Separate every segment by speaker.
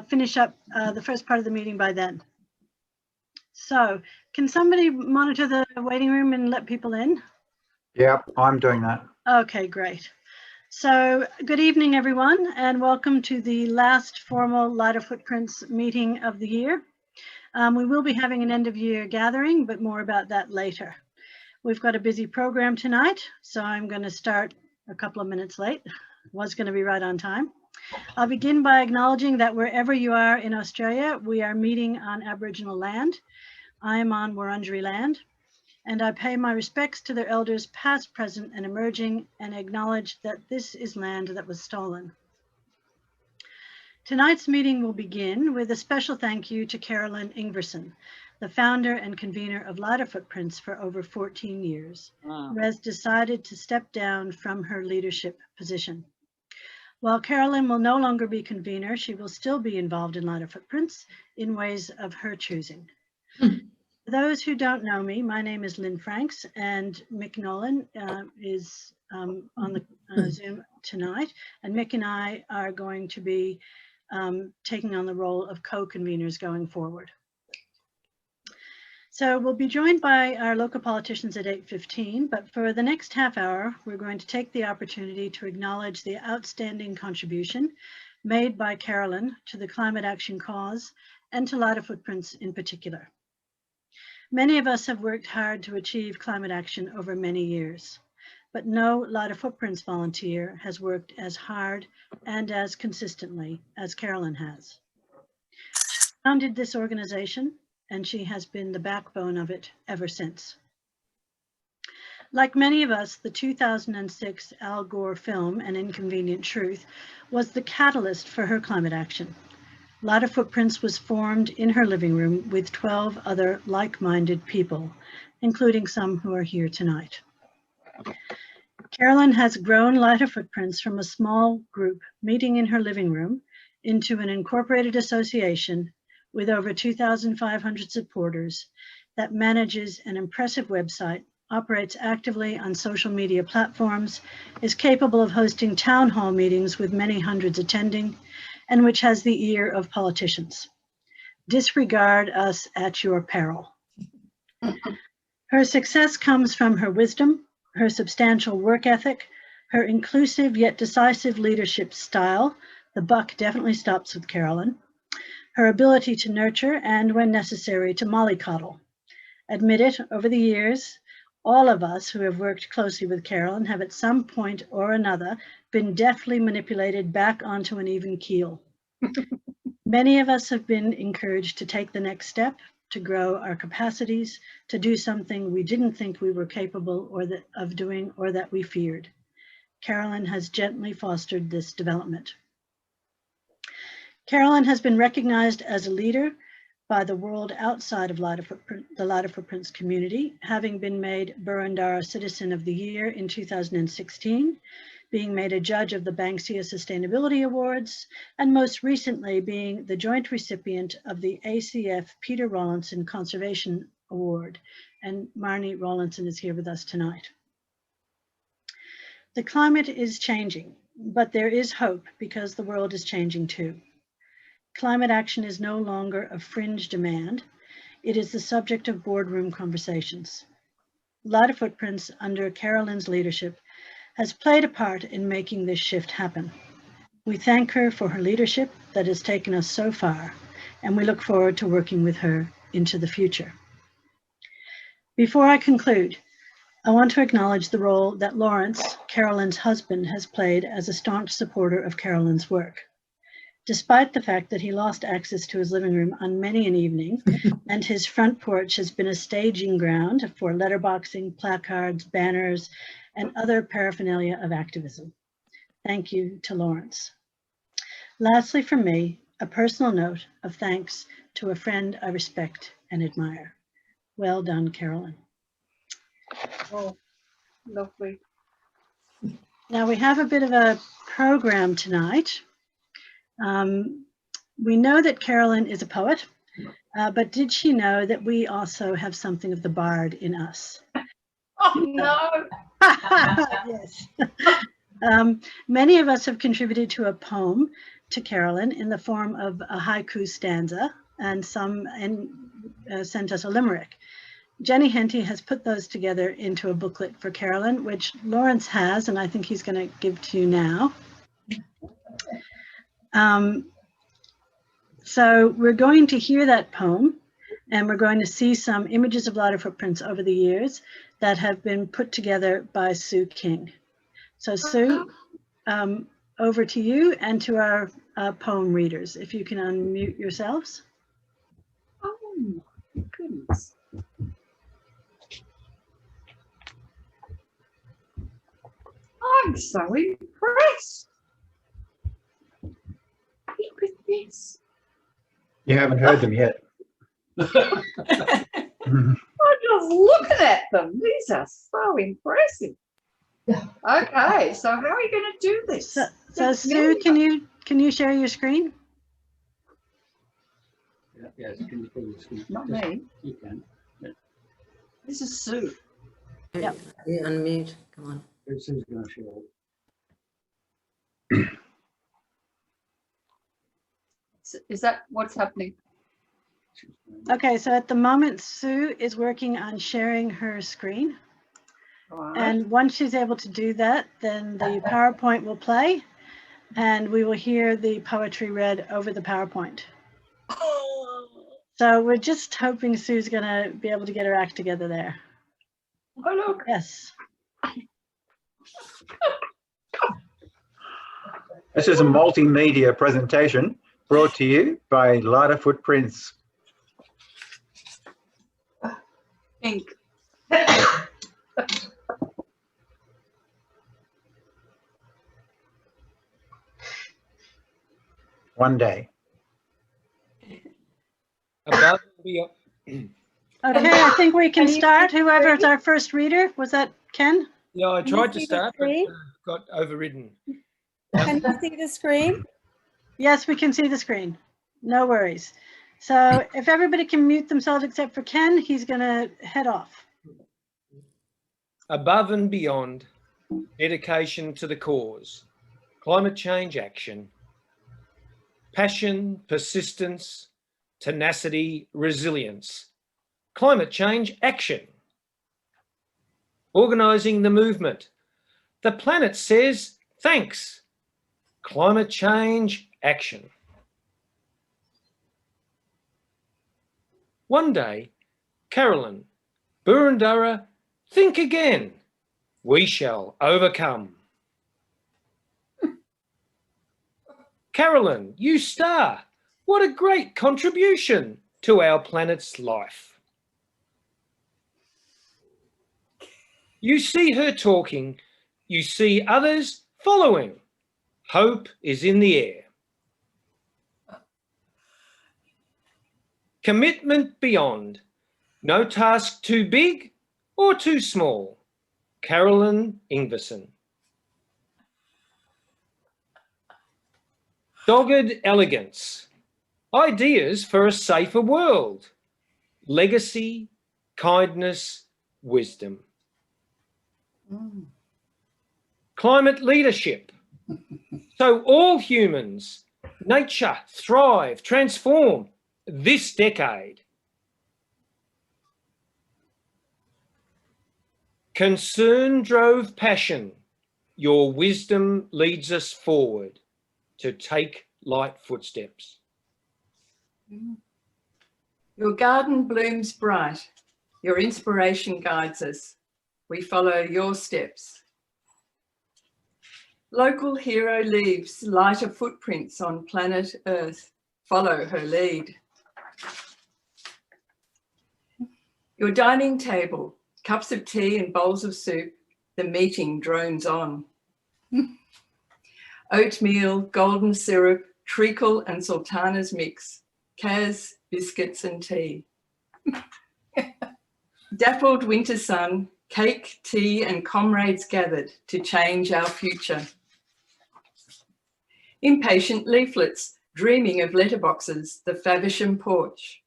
Speaker 1: finish up the first part of the meeting by then. So can somebody monitor the waiting room and let people in?
Speaker 2: Yeah, I'm doing that.
Speaker 1: Okay, great. So good evening, everyone, and welcome to the last formal Lighter Footprints meeting of the year. We will be having an end of year gathering, but more about that later. We've got a busy program tonight, so I'm going to start a couple of minutes late. Was going to be right on time. I'll begin by acknowledging that wherever you are in Australia, we are meeting on Aboriginal land. I am on Wurundjeri land, and I pay my respects to their elders past, present, and emerging, and acknowledge that this is land that was stolen. Tonight's meeting will begin with a special thank you to Carolyn Ingverson, the founder and convener of Lighter Footprints for over 14 years, who has decided to step down from her leadership position. While Carolyn will no longer be convener, she will still be involved in Lighter Footprints in ways of her choosing. For those who don't know me, my name is Lynn Franks, and Mick Nolan is on the Zoom tonight, and Mick and I are going to be taking on the role of co-conveners going forward. So we'll be joined by our local politicians at 8:15, but for the next half hour, we're going to take the opportunity to acknowledge the outstanding contribution made by Carolyn to the climate action cause and to Lighter Footprints in particular. Many of us have worked hard to achieve climate action over many years, but no Lighter Footprints volunteer has worked as hard and as consistently as Carolyn has. She founded this organization, and she has been the backbone of it ever since. Like many of us, the 2006 Al Gore film, An Inconvenient Truth, was the catalyst for her climate action. Lighter Footprints was formed in her living room with 12 other like-minded people, including some who are here tonight. Carolyn has grown Lighter Footprints from a small group meeting in her living room into an incorporated association with over 2,500 supporters that manages an impressive website, operates actively on social media platforms, is capable of hosting town hall meetings with many hundreds attending, and which has the ear of politicians. Disregard us at your peril. Her success comes from her wisdom, her substantial work ethic, her inclusive yet decisive leadership style. The buck definitely stops with Carolyn. Her ability to nurture and, when necessary, to mollycoddle. Admit it, over the years, all of us who have worked closely with Carolyn have at some point or another been deftly manipulated back onto an even keel. Many of us have been encouraged to take the next step, to grow our capacities, to do something we didn't think we were capable of doing or that we feared. Carolyn has gently fostered this development. Carolyn has been recognized as a leader by the world outside of the Lighter Footprints community, having been made Burundara Citizen of the Year in 2016, being made a judge of the Banksia Sustainability Awards, and most recently being the joint recipient of the ACF Peter Rawlinson Conservation Award. And Marnie Rawlinson is here with us tonight. The climate is changing, but there is hope because the world is changing too. Climate action is no longer a fringe demand. It is the subject of boardroom conversations. Lighter Footprints, under Carolyn's leadership, has played a part in making this shift happen. We thank her for her leadership that has taken us so far, and we look forward to working with her into the future. Before I conclude, I want to acknowledge the role that Lawrence, Carolyn's husband, has played as a staunch supporter of Carolyn's work. Despite the fact that he lost access to his living room on many an evening, and his front porch has been a staging ground for letterboxing, placards, banners, and other paraphernalia of activism. Thank you to Lawrence. Lastly, from me, a personal note of thanks to a friend I respect and admire. Well done, Carolyn.
Speaker 3: Oh, lovely.
Speaker 1: Now we have a bit of a program tonight. We know that Carolyn is a poet, but did she know that we also have something of the bard in us?
Speaker 3: Oh no!
Speaker 1: Yes. Many of us have contributed to a poem to Carolyn in the form of a haiku stanza, and some sent us a limerick. Jenny Henty has put those together into a booklet for Carolyn, which Lawrence has, and I think he's going to give to you now. So we're going to hear that poem, and we're going to see some images of lighter footprints over the years that have been put together by Sue King. So Sue, over to you and to our poem readers, if you can unmute yourselves.
Speaker 3: Oh my goodness. I'm so impressed. Look at this.
Speaker 2: You haven't heard them yet.
Speaker 3: I'm just looking at them. These are so impressive. Okay, so how are you going to do this?
Speaker 1: So Sue, can you share your screen?
Speaker 4: Yes, can you put the screen?
Speaker 3: Not me.
Speaker 4: You can.
Speaker 3: This is Sue.
Speaker 1: Yep.
Speaker 5: You unmute. Come on.
Speaker 4: This is going to show.
Speaker 3: Is that what's happening?
Speaker 1: Okay, so at the moment, Sue is working on sharing her screen.
Speaker 3: Right.
Speaker 1: And once she's able to do that, then the PowerPoint will play and we will hear the poetry read over the PowerPoint. So we're just hoping Sue's going to be able to get her act together there.
Speaker 3: Oh, look.
Speaker 1: Yes.
Speaker 2: This is a multimedia presentation brought to you by Lighter Footprints.
Speaker 3: Pink.
Speaker 2: One day.
Speaker 6: Above and beyond.
Speaker 1: Okay, I think we can start. Whoever's our first reader, was that Ken?
Speaker 6: Yeah, I
Speaker 7: Can you
Speaker 6: tried to
Speaker 7: see the
Speaker 6: start, but
Speaker 7: screen?
Speaker 6: got overridden.
Speaker 7: Can you see the screen?
Speaker 1: Yes, we can see the screen. No worries. So if everybody can mute themselves except for Ken, he's going to head off.
Speaker 6: Above and beyond, dedication to the cause, climate change action, passion, persistence, tenacity, resilience, climate change action, organising the movement. The planet says thanks, climate change action. One day, Carolyn, Burundara, think again. We shall overcome. Carolyn, you star. What a great contribution to our planet's life. You see her talking, you see others following. Hope is in the air. Commitment beyond. No task too big or too small. Carolyn Ingverson. Dogged elegance. Ideas for a safer world. Legacy, kindness, wisdom. Climate leadership. So all humans, nature, thrive, transform this decade. Concern drove passion. Your wisdom leads us forward to take light footsteps.
Speaker 8: Your garden blooms bright. Your inspiration guides us. We follow your steps. Local hero leaves lighter footprints on planet Earth. Follow her lead. Your dining table, cups of tea and bowls of soup, the meeting drones on. Oatmeal, golden syrup, treacle and sultanas mix, Kaz, biscuits and tea. Dappled winter sun, cake, tea and comrades gathered to change our future. Impatient leaflets, dreaming of letterboxes, the Faversham porch.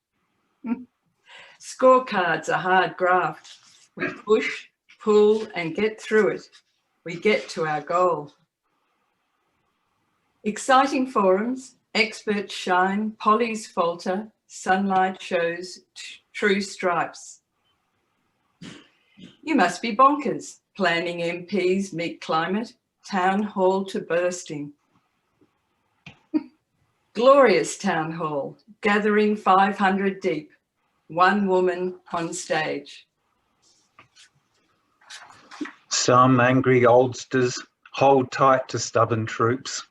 Speaker 8: Scorecards, a hard graft. We push, pull and get through it. We get to our goal. Exciting forums, experts shine, polys falter, sunlight shows true stripes. You must be bonkers, planning MPs mid-climate, town hall to bursting. Glorious town hall, gathering 500 deep, one woman on stage.
Speaker 2: Some angry oldsters hold tight to stubborn troops.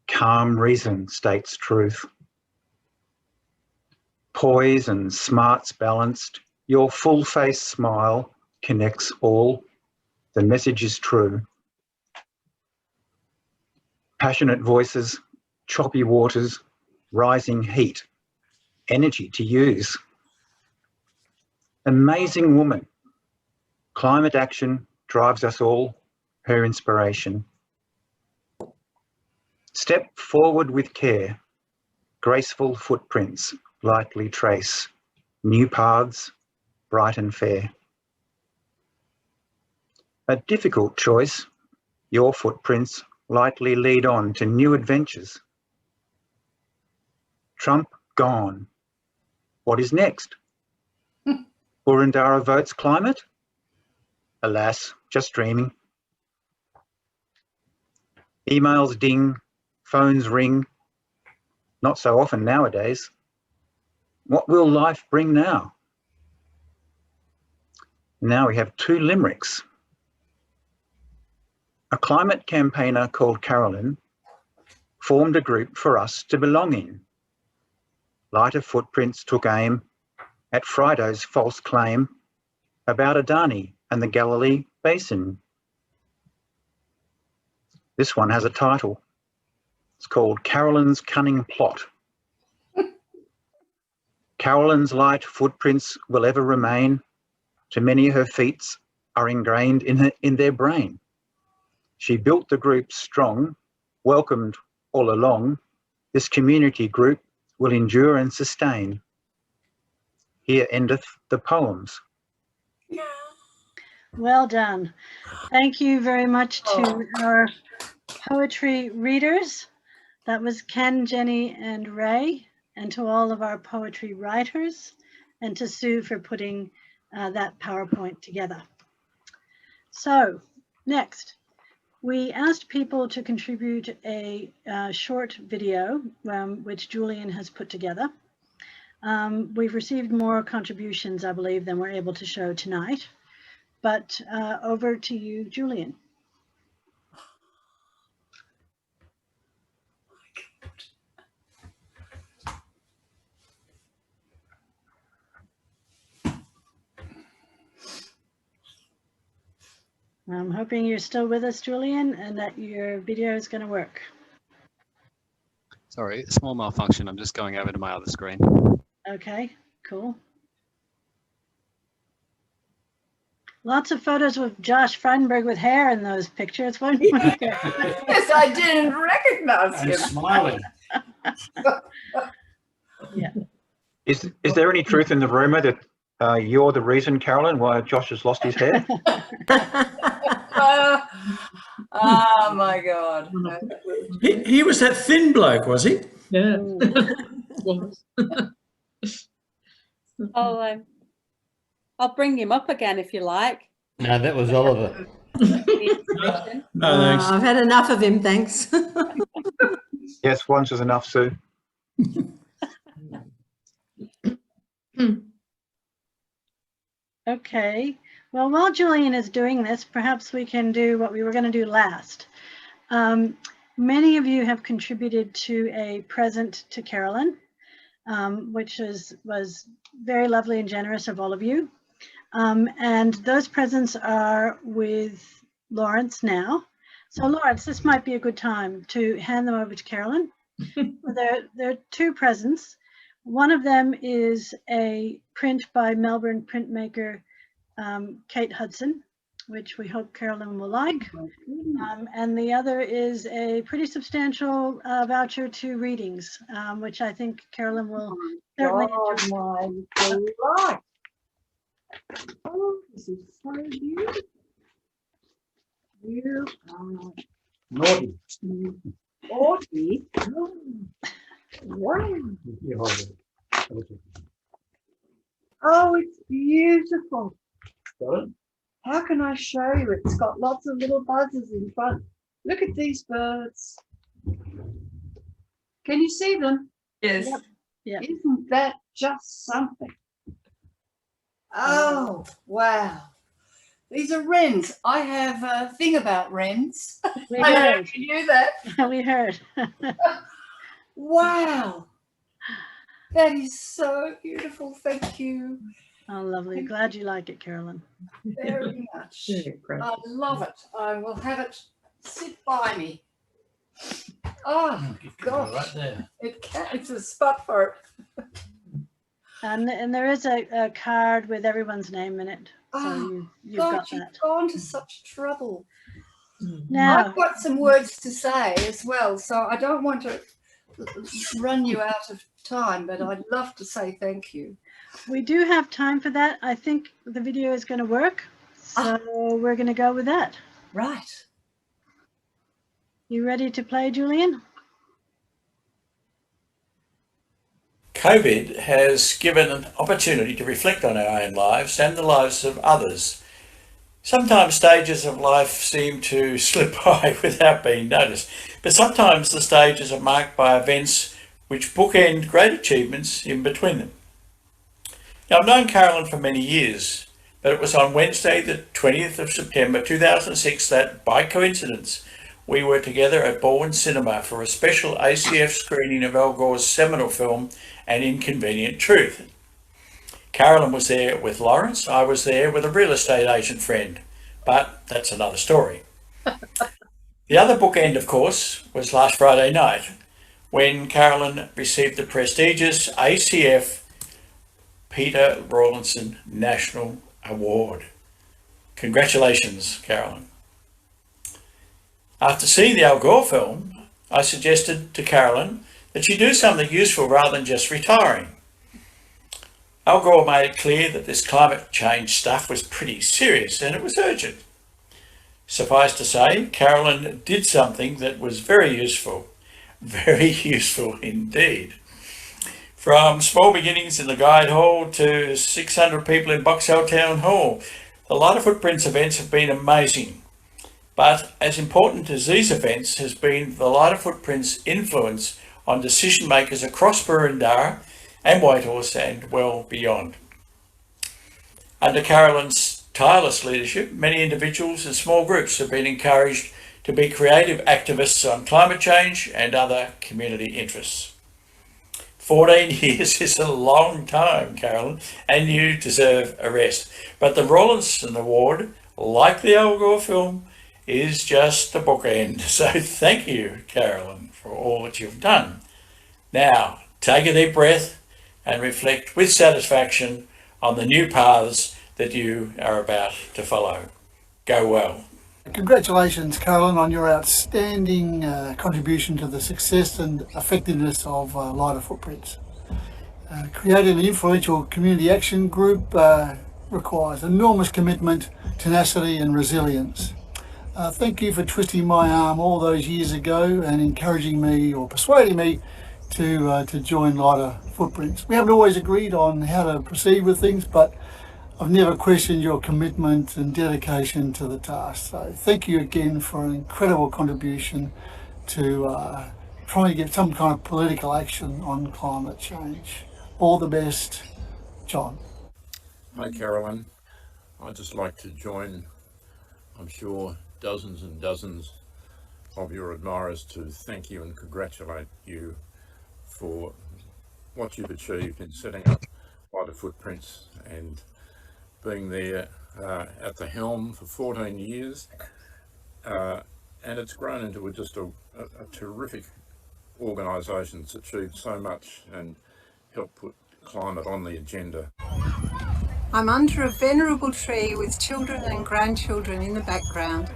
Speaker 2: Calm reason states truth. Poise and smarts balanced, your full face smile connects all. The message is true. Passionate voices, choppy waters, rising heat, energy to use. Amazing woman. Climate action drives us all, her inspiration. Step forward with care. Graceful footprints lightly trace. New paths, bright and fair. A difficult choice. Your footprints lightly lead on to new adventures. Trump gone. What is next? Burundara votes climate? Alas, just dreaming. Emails ding, phones ring. Not so often nowadays. What will life bring now? Now we have 2 limericks. A climate campaigner called Carolyn formed a group for us to belong in. Lighter footprints took aim at Frido's false claim about Adani and the Galilee Basin. This one has a title. It's called Carolyn's Cunning Plot. Carolyn's light footprints will ever remain. Too many of her feats are ingrained in their brain. She built the group strong, welcomed all along. This community group will endure and sustain. Here endeth the poems.
Speaker 1: Well done. Thank you very much to our poetry readers. That was Ken, Jenny, and Ray, and to all of our poetry writers, and to Sue for putting that PowerPoint together. So next, we asked people to contribute a short video, which Julian has put together. We've received more contributions, I believe, than we're able to show tonight. But over to you, Julian. I'm hoping you're still with us, Julian, and that your video is going to work.
Speaker 9: Sorry, small malfunction. I'm just going over to my other screen.
Speaker 1: Okay, cool. Lots of photos with Josh Frydenberg with hair in those pictures.
Speaker 3: Yes, I didn't recognize
Speaker 4: And
Speaker 3: him.
Speaker 4: smiling.
Speaker 1: Yeah.
Speaker 2: Is there any truth in the rumour that you're the reason, Carolyn, why Josh has lost his hair?
Speaker 3: Oh my God.
Speaker 10: He was that thin bloke, was he?
Speaker 5: Yeah.
Speaker 7: I'll bring him up again if you like.
Speaker 11: No, that was Oliver.
Speaker 10: No, thanks.
Speaker 5: I've had enough of him, thanks.
Speaker 2: Yes, once was enough, Sue.
Speaker 1: Okay. Well, while Julian is doing this, perhaps we can do what we were going to do last. Many of you have contributed to a present to Carolyn, which was very lovely and generous of all of you. And those presents are with Lawrence now. So Lawrence, this might be a good time to hand them over to Carolyn. There are 2 presents. One of them is a print by Melbourne printmaker Kate Hudson, which we hope Carolyn will like. And the other is a pretty substantial voucher to readings, which I think Carolyn will certainly enjoy.
Speaker 3: My delight. Oh, this is so beautiful. You are
Speaker 4: Naughty.
Speaker 3: 40. Wow.
Speaker 4: You hold it. Okay.
Speaker 3: Oh, it's beautiful.
Speaker 4: Got it?
Speaker 3: How can I show you? It's got lots of little buzzers in front. Look at these birds. Can you see them?
Speaker 8: Yes.
Speaker 1: Yep. Yeah.
Speaker 3: Isn't that just something? Oh, wow. These are wrens. I have a thing about wrens.
Speaker 1: We
Speaker 3: I don't know
Speaker 1: heard.
Speaker 3: if you knew that.
Speaker 1: We heard.
Speaker 3: Wow. That is so beautiful. Thank you
Speaker 1: Oh, lovely. Glad you like it, Carolyn.
Speaker 3: very much.
Speaker 8: Yeah, great.
Speaker 3: I love it. I will have it sit by me. Oh, gosh.
Speaker 11: Right there.
Speaker 3: It's a spot for it.
Speaker 1: And there is a card with everyone's name in it. So
Speaker 3: Oh,
Speaker 1: you've
Speaker 3: God,
Speaker 1: got
Speaker 3: you've
Speaker 1: that.
Speaker 3: gone to such trouble.
Speaker 1: Now,
Speaker 3: I've got some words to say as well, so I don't want to run you out of time, but I'd love to say thank you.
Speaker 1: we do have time for that. I think the video is going to work. So we're going to go with that.
Speaker 3: Right.
Speaker 1: You ready to play, Julian?
Speaker 10: COVID has given an opportunity to reflect on our own lives and the lives of others. Sometimes stages of life seem to slip by without being noticed, but sometimes the stages are marked by events which bookend great achievements in between them. Now, I've known Carolyn for many years, but it was on Wednesday, the 20th of September 2006 that, by coincidence, we were together at Baldwin Cinema for a special ACF screening of Al Gore's seminal film, An Inconvenient Truth. Carolyn was there with Lawrence. I was there with a real estate agent friend, but that's another story. The other bookend, of course, was last Friday night when Carolyn received the prestigious ACF Peter Rawlinson National Award. Congratulations, Carolyn. After seeing the Al Gore film, I suggested to Carolyn that she do something useful rather than just retiring. Al Gore made it clear that this climate change stuff was pretty serious and it was urgent. Suffice to say, Carolyn did something that was very useful indeed. From small beginnings in the guide hall to 600 people in Box Hill Town Hall, the Light of Footprints events have been amazing. But as important as these events has been the Light of Footprints' influence on decision makers across Burundara and Whitehorse and well beyond. Under Carolyn's tireless leadership, many individuals and small groups have been encouraged to be creative activists on climate change and other community interests. 14 years is a long time, Carolyn, and you deserve a rest. But the Rawlinson Award, like the Al Gore film, is just a bookend. So thank you, Carolyn, for all that you've done. Now, take a deep breath and reflect with satisfaction on the new paths that you are about to follow. Go well.
Speaker 12: Congratulations, Carolyn, on your outstanding contribution to the success and effectiveness of Light of Footprints. Creating an influential community action group requires enormous commitment, tenacity and resilience. Thank you for twisting my arm all those years ago and encouraging me or persuading me to join Light of Footprints. We haven't always agreed on how to proceed with things, but I've never questioned your commitment and dedication to the task. So thank you again for an incredible contribution to trying to get some kind of political action on climate change. All the best, John.
Speaker 13: Hi, Carolyn. I'd just like to join, I'm sure, dozens and dozens of your admirers to thank you and congratulate you for what you've achieved in setting up Light of Footprints and being there at the helm for 14 years. And it's grown into just a terrific organisation that's achieved so much and helped put climate on the agenda.
Speaker 14: I'm under a venerable tree with children and grandchildren in the background.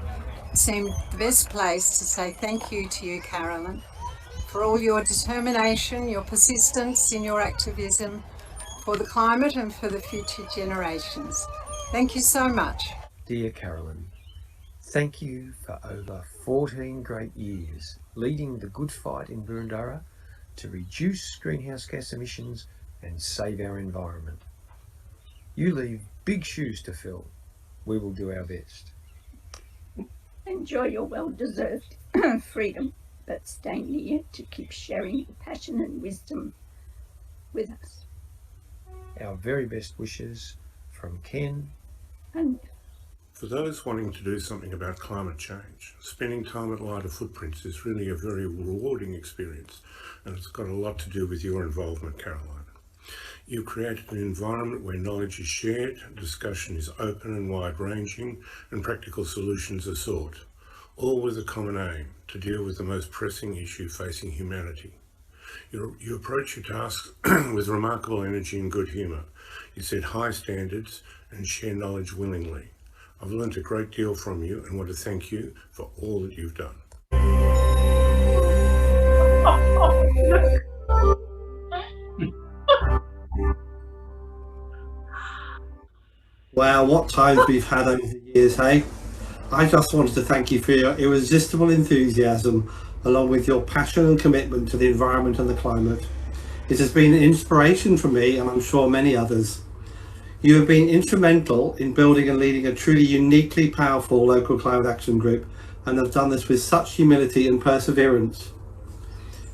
Speaker 14: It seemed the best place to say thank you to you, Carolyn, for all your determination, your persistence in your activism for the climate and for the future generations. Thank you so much.
Speaker 15: Dear Carolyn, thank you for over 14 great years, leading the good fight in Bundara to reduce greenhouse gas emissions and save our environment. You leave big shoes to fill. We will do our best.
Speaker 16: Enjoy your well-deserved freedom, but stay near to keep sharing your passion and wisdom with us.
Speaker 15: Our very best wishes from Ken.
Speaker 16: And
Speaker 13: for those wanting to do something about climate change, spending time at Lighter Footprints is really a very rewarding experience, and it's got a lot to do with your involvement, Caroline. You've created an environment where knowledge is shared, discussion is open and wide-ranging, and practical solutions are sought, all with a common aim, to deal with the most pressing issue facing humanity. You approach your tasks with remarkable energy and good humour. You set high standards and share knowledge willingly. I've learnt a great deal from you and want to thank you for all that you've done.
Speaker 11: Wow, what times we've had over the years, hey? I just wanted to thank you for your irresistible enthusiasm, along with your passion and commitment to the environment and the climate. It has been an inspiration for me, and I'm sure many others. You have been instrumental in building and leading a truly uniquely powerful local climate action group, and have done this with such humility and perseverance.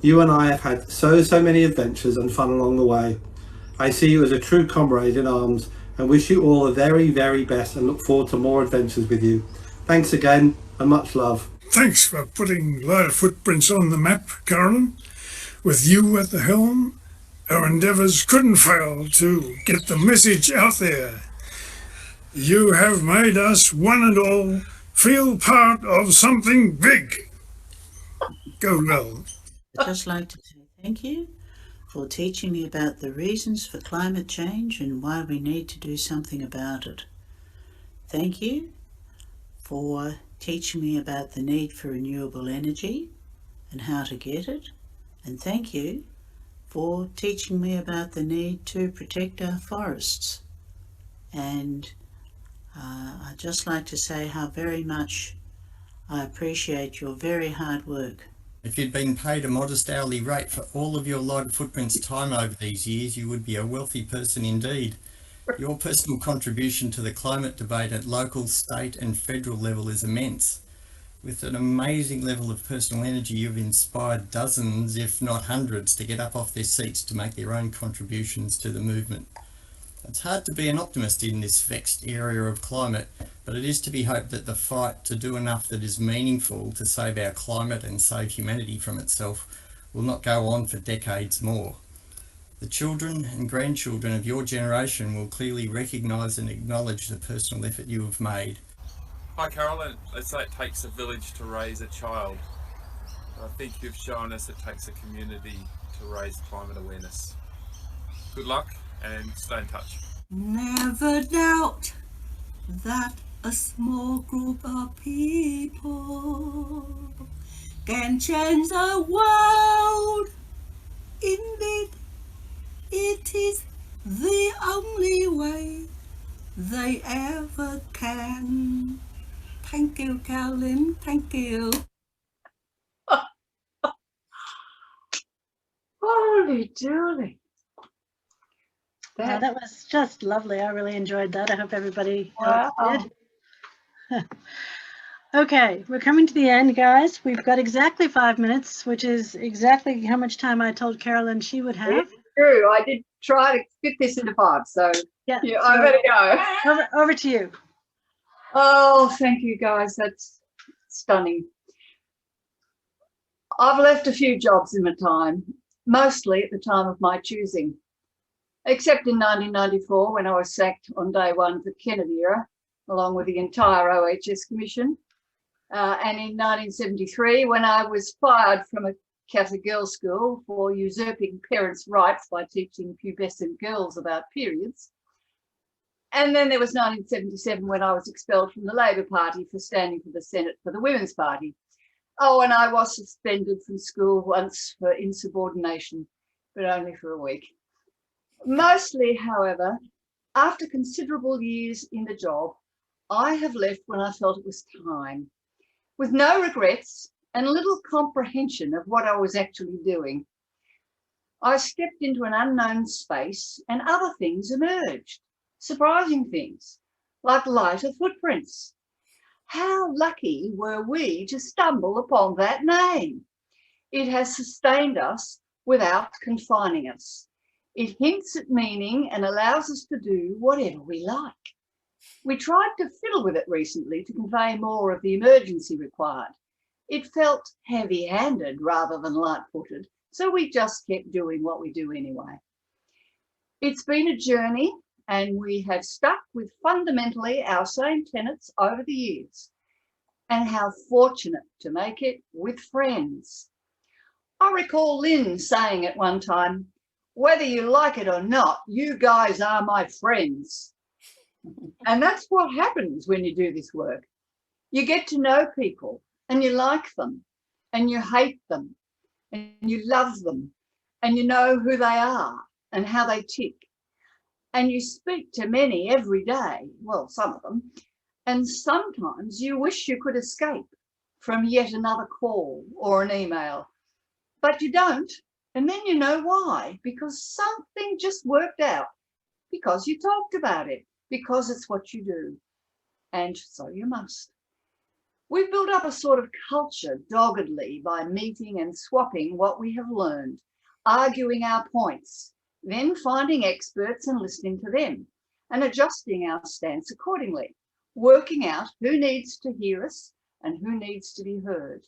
Speaker 11: You and I have had so many adventures and fun along the way. I see you as a true comrade in arms, and wish you all the very, very best, and look forward to more adventures with you. Thanks again, and much love.
Speaker 17: Thanks for putting Lighter Footprints on the map, Carolyn. With you at the helm, our endeavours couldn't fail to get the message out there. You have made us, one and all, feel part of something big. Go well.
Speaker 18: I'd just like to say thank you for teaching me about the reasons for climate change and why we need to do something about it. Thank you for teaching me about the need for renewable energy and how to get it. And thank you for teaching me about the need to protect our forests. And I'd just like to say how very much I appreciate your very hard work.
Speaker 19: If you'd been paid a modest hourly rate for all of your Lighter Footprints time over these years, you would be a wealthy person indeed. Your personal contribution to the climate debate at local, state and federal level is immense. With an amazing level of personal energy, you've inspired dozens, if not hundreds, to get up off their seats to make their own contributions to the movement. It's hard to be an optimist in this vexed area of climate, but it is to be hoped that the fight to do enough that is meaningful to save our climate and save humanity from itself will not go on for decades more. The children and grandchildren of your generation will clearly recognise and acknowledge the personal effort you have made.
Speaker 20: Hi Carolyn, they say it takes a village to raise a child. I think you've shown us it takes a community to raise climate awareness. Good luck and stay in touch.
Speaker 18: Never doubt that a small group of people can change the world. Indeed, it is the only way they ever can. Thank you, Carolyn. Thank you.
Speaker 3: Holy dooly.
Speaker 1: That was just lovely. I really enjoyed that. I hope everybody else did. Okay, we're coming to the end, guys. We've got exactly 5 minutes, which is exactly how much time I told Carolyn she would have.
Speaker 3: It's true. I did try to fit this into 5, so yeah, I better go.
Speaker 1: Over to you.
Speaker 3: Oh, thank you, guys. That's stunning. I've left a few jobs in my time, mostly at the time of my choosing. Except in 1994 when I was sacked on day one of the Kennedy era, along with the entire OHS Commission. And in 1973 when I was fired from a Catholic girls' school for usurping parents' rights by teaching pubescent girls about periods. And then there was 1977 when I was expelled from the Labor Party for standing for the Senate for the Women's Party. Oh, and I was suspended from school once for insubordination, but only for a week. Mostly, however, after considerable years in the job, I have left when I felt it was time. with no regrets and little comprehension of what I was actually doing. I stepped into an unknown space and other things emerged, surprising things, like lighter footprints. How lucky were we to stumble upon that name? It has sustained us without confining us. It hints at meaning and allows us to do whatever we like. We tried to fiddle with it recently to convey more of the emergency required. It felt heavy-handed rather than light-footed, so we just kept doing what we do anyway. It's been a journey, and we have stuck with fundamentally our same tenets over the years. And how fortunate to make it with friends. I recall Lynn saying at one time, "Whether you like it or not, you guys are my friends." And that's what happens when you do this work. You get to know people and you like them and you hate them and you love them and you know who they are and how they tick. And you speak to many every day, well, some of them, and sometimes you wish you could escape from yet another call or an email, but you don't. And then you know why, because something just worked out, because you talked about it, because it's what you do. And so you must. We've built up a sort of culture doggedly by meeting and swapping what we have learned, arguing our points, then finding experts and listening to them, and adjusting our stance accordingly, working out who needs to hear us and who needs to be heard.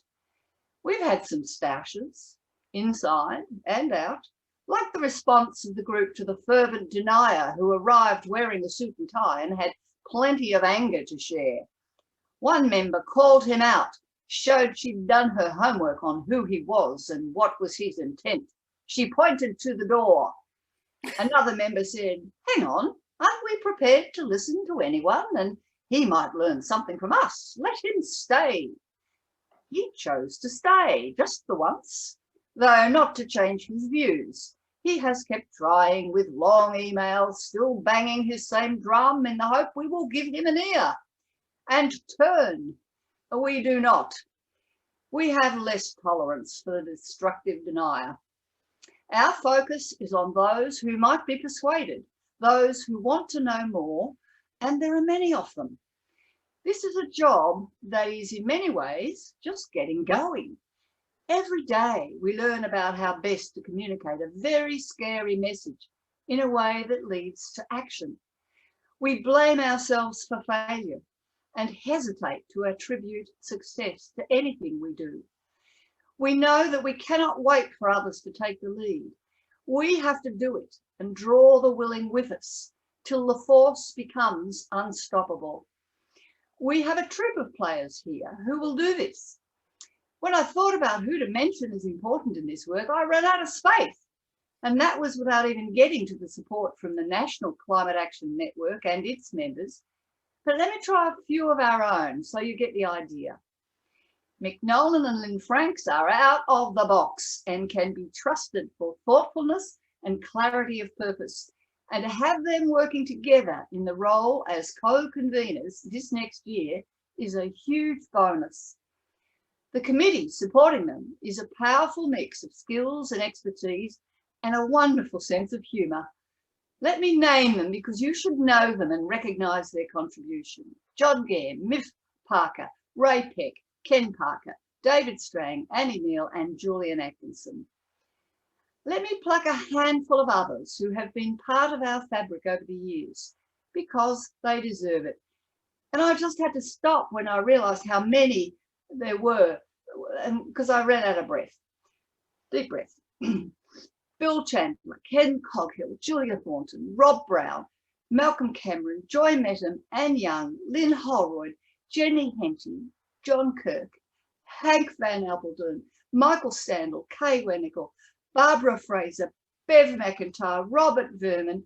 Speaker 3: We've had some stoushes, inside and out, like the response of the group to the fervent denier who arrived wearing a suit and tie and had plenty of anger to share. One member called him out, showed she'd done her homework on who he was and what was his intent. She pointed to the door. Another member said, "Hang on, aren't we prepared to listen to anyone? And he might learn something from us. Let him stay." He chose to stay just the once, though not to change his views. He has kept trying with long emails, still banging his same drum in the hope we will give him an ear and turn. We do not. We have less tolerance for the destructive denier. Our focus is on those who might be persuaded, those who want to know more, and there are many of them. This is a job that is in many ways just getting going. Every day we learn about how best to communicate a very scary message in a way that leads to action. We blame ourselves for failure and hesitate to attribute success to anything we do. We know that we cannot wait for others to take the lead. We have to do it and draw the willing with us till the force becomes unstoppable. We have a troupe of players here who will do this. When I thought about who to mention as important in this work, I ran out of space. And that was without even getting to the support from the National Climate Action Network and its members. But let me try a few of our own so you get the idea. Mick and Lynn Franks are out of the box and can be trusted for thoughtfulness and clarity of purpose. And to have them working together in the role as co-conveners this next year is a huge bonus. The committee supporting them is a powerful mix of skills and expertise and a wonderful sense of humour. Let me name them because you should know them and recognise their contribution. John Gare, Miff Parker, Ray Peck, Ken Parker, David Strang, Annie Neal and Julian Atkinson. Let me pluck a handful of others who have been part of our fabric over the years because they deserve it. And I just had to stop when I realised how many there were because I ran out of breath. Deep breath. Bill Chandler, Ken Coghill, Julia Thornton, Rob Brown, Malcolm Cameron, Joy Metham, Anne Young, Lynn Holroyd, Jenny Henty, John Kirk, Hank Van Appledon, Michael Sandel, Kay Wenical, Barbara Fraser, Bev McIntyre, Robert Verman,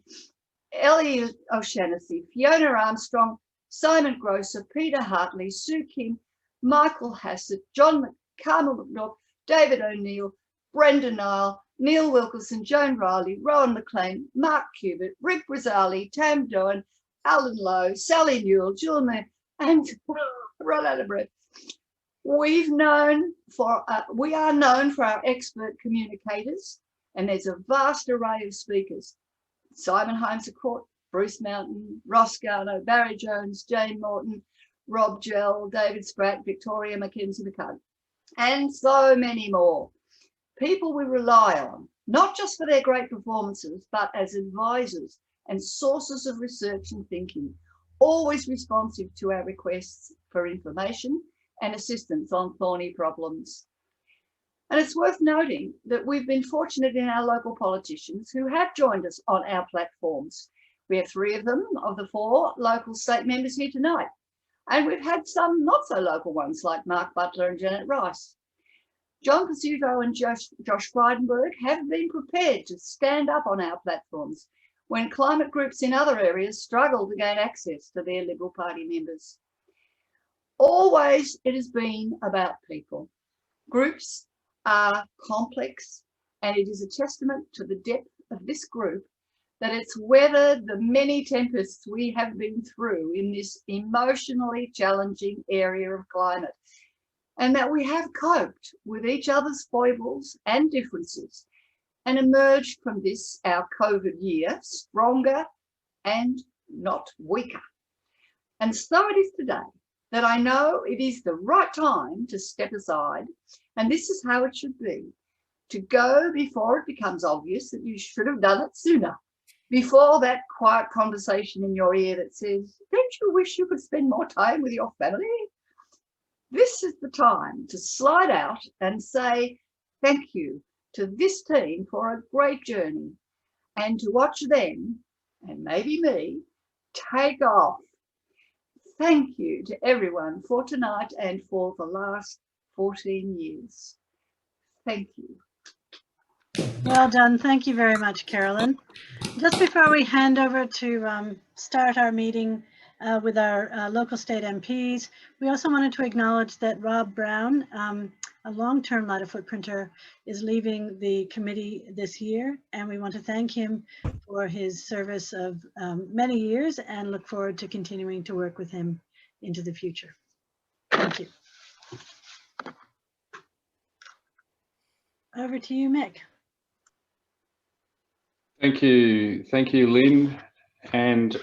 Speaker 3: Ellie O'Shannessy, Fiona Armstrong, Simon Grosser, Peter Hartley, Sue Kim, Michael Hassett, Carmel McNaught, David O'Neill, Brendan Nile, Neil Wilkinson, Joan Riley, Rowan McLean, Mark Cubitt, Rick Brazali, Tam Doan, Alan Lowe, Sally Newell, Jill May, and run out of breath. We are known for our expert communicators, and there's a vast array of speakers. Simon Holmes-a-Court, Bruce Mountain, Ross Garno, Barry Jones, Jane Morton, Rob Gell, David Spratt, Victoria Mackenzie-McCullough, and so many more. People we rely on, not just for their great performances, but as advisors and sources of research and thinking, always responsive to our requests for information and assistance on thorny problems. And it's worth noting that we've been fortunate in our local politicians who have joined us on our platforms. We have 3 of them of the 4 local state members here tonight. And we've had some not so local ones like Mark Butler and Janet Rice. John Pizzuto and Josh Frydenberg have been prepared to stand up on our platforms when climate groups in other areas struggle to gain access to their Liberal Party members. Always it has been about people. Groups are complex, and it is a testament to the depth of this group that it's weathered the many tempests we have been through in this emotionally challenging area of climate, and that we have coped with each other's foibles and differences and emerged from this, our COVID year, stronger and not weaker. And so it is today that I know it is the right time to step aside, and this is how it should be, to go before it becomes obvious that you should have done it sooner, before that quiet conversation in your ear that says, don't you wish you could spend more time with your family? This is the time to slide out and say thank you to this team for a great journey, and to watch them, and maybe me, take off. Thank you to everyone for tonight and for the last 14 years. Thank you.
Speaker 1: Well done. Thank you very much, Carolyn. Just before we hand over to start our meeting with our local state MPs, we also wanted to acknowledge that Rob Brown, a long-term Light of Footprinter, is leaving the committee this year, and we want to thank him for his service of many years and look forward to continuing to work with him into the future. Thank you. Over to you, Mick.
Speaker 21: Thank you, Lynn. And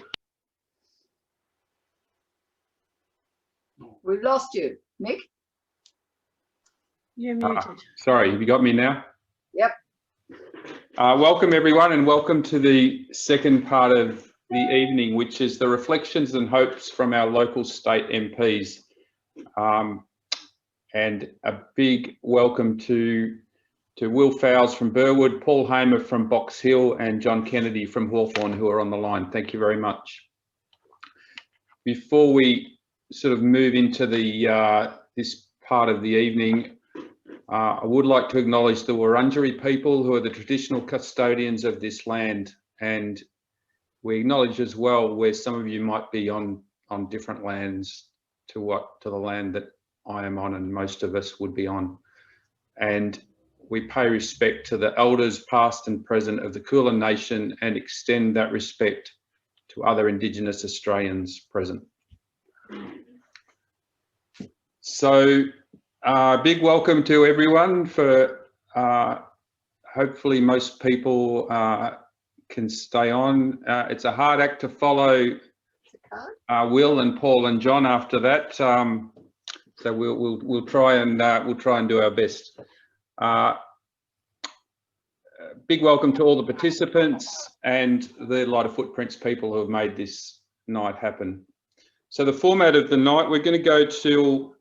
Speaker 3: we've lost you, Mick.
Speaker 1: You're muted.
Speaker 21: Sorry, have you got me now?
Speaker 3: Yep.
Speaker 21: Welcome everyone, and welcome to the second part of the evening, which is the reflections and hopes from our local state MPs. And a big welcome to Will Fowles from Burwood, Paul Hamer from Box Hill, and John Kennedy from Hawthorn, who are on the line. Thank you very much. Before we sort of move into the this part of the evening, I would like to acknowledge the Wurundjeri people, who are the traditional custodians of this land, and we acknowledge as well where some of you might be on different lands to the land that I am on and most of us would be on. And we pay respect to the elders past and present of the Kulin Nation and extend that respect to other Indigenous Australians present. So big welcome to everyone. For hopefully most people can stay on. It's a hard act to follow Will and Paul and John after that. So we'll try and do our best. Big welcome to all the participants and the Light of Footprints people who have made this night happen. So the format of the night, we're going to go till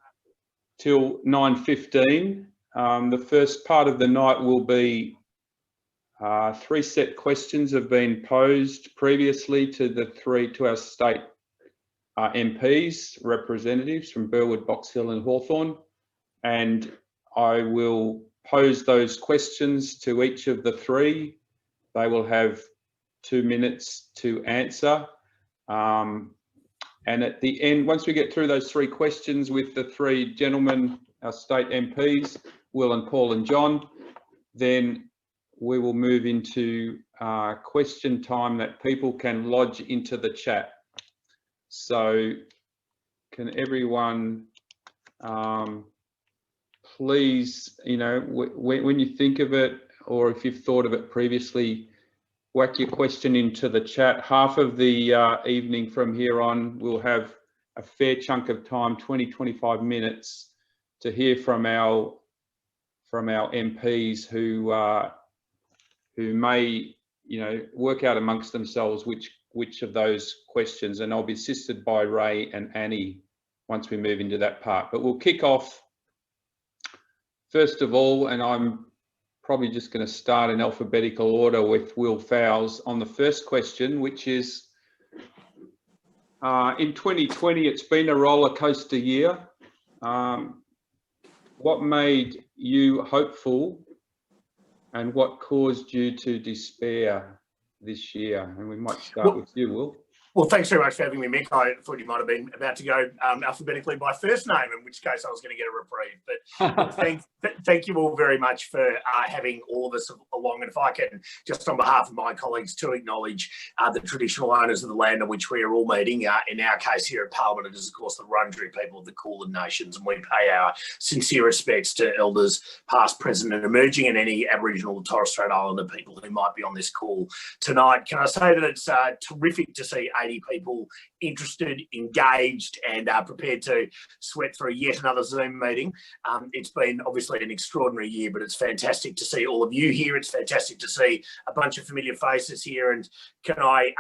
Speaker 21: 9:15. The first part of the night will be 3 set questions have been posed previously to our state MPs, representatives from Burwood, Box Hill and Hawthorn, and I will pose those questions to each of the 3. They will have 2 minutes to answer. And at the end, once we get through those 3 questions with the 3 gentlemen, our state MPs, Will and Paul and John, then we will move into question time that people can lodge into the chat. So can everyone please, you know, when you think of it, or if you've thought of it previously, whack your question into the chat. Half of the evening from here on, we'll have a fair chunk of time, 20-25 minutes, to hear from our MPs who may, you know, work out amongst themselves which of those questions, and I'll be assisted by Ray and Annie once we move into that part. But we'll kick off first of all, and I'm probably just going to start in alphabetical order with Will Fowles on the first question, which is, in 2020, it's been a roller coaster year. What made you hopeful and what caused you to despair this year? And we might start with you, Will.
Speaker 6: Well, thanks very much for having me, Mick. I thought you might have been about to go alphabetically by first name, in which case I was going to get a reprieve. But thank you all very much for having all of us along. And if I can, just on behalf of my colleagues, to acknowledge the traditional owners of the land on which we are all meeting. In our case here at Parliament, it is, of course, the Wurundjeri people of the Kulin Nations, and we pay our sincere respects to elders past, present and emerging, and any Aboriginal or Torres Strait Islander people who might be on this call tonight. Can I say that it's terrific to see 80 people interested, engaged and prepared to sweat through yet another Zoom meeting. It's been obviously an extraordinary year, but it's fantastic to see all of you here. It's fantastic to see a bunch of familiar faces here. And can I,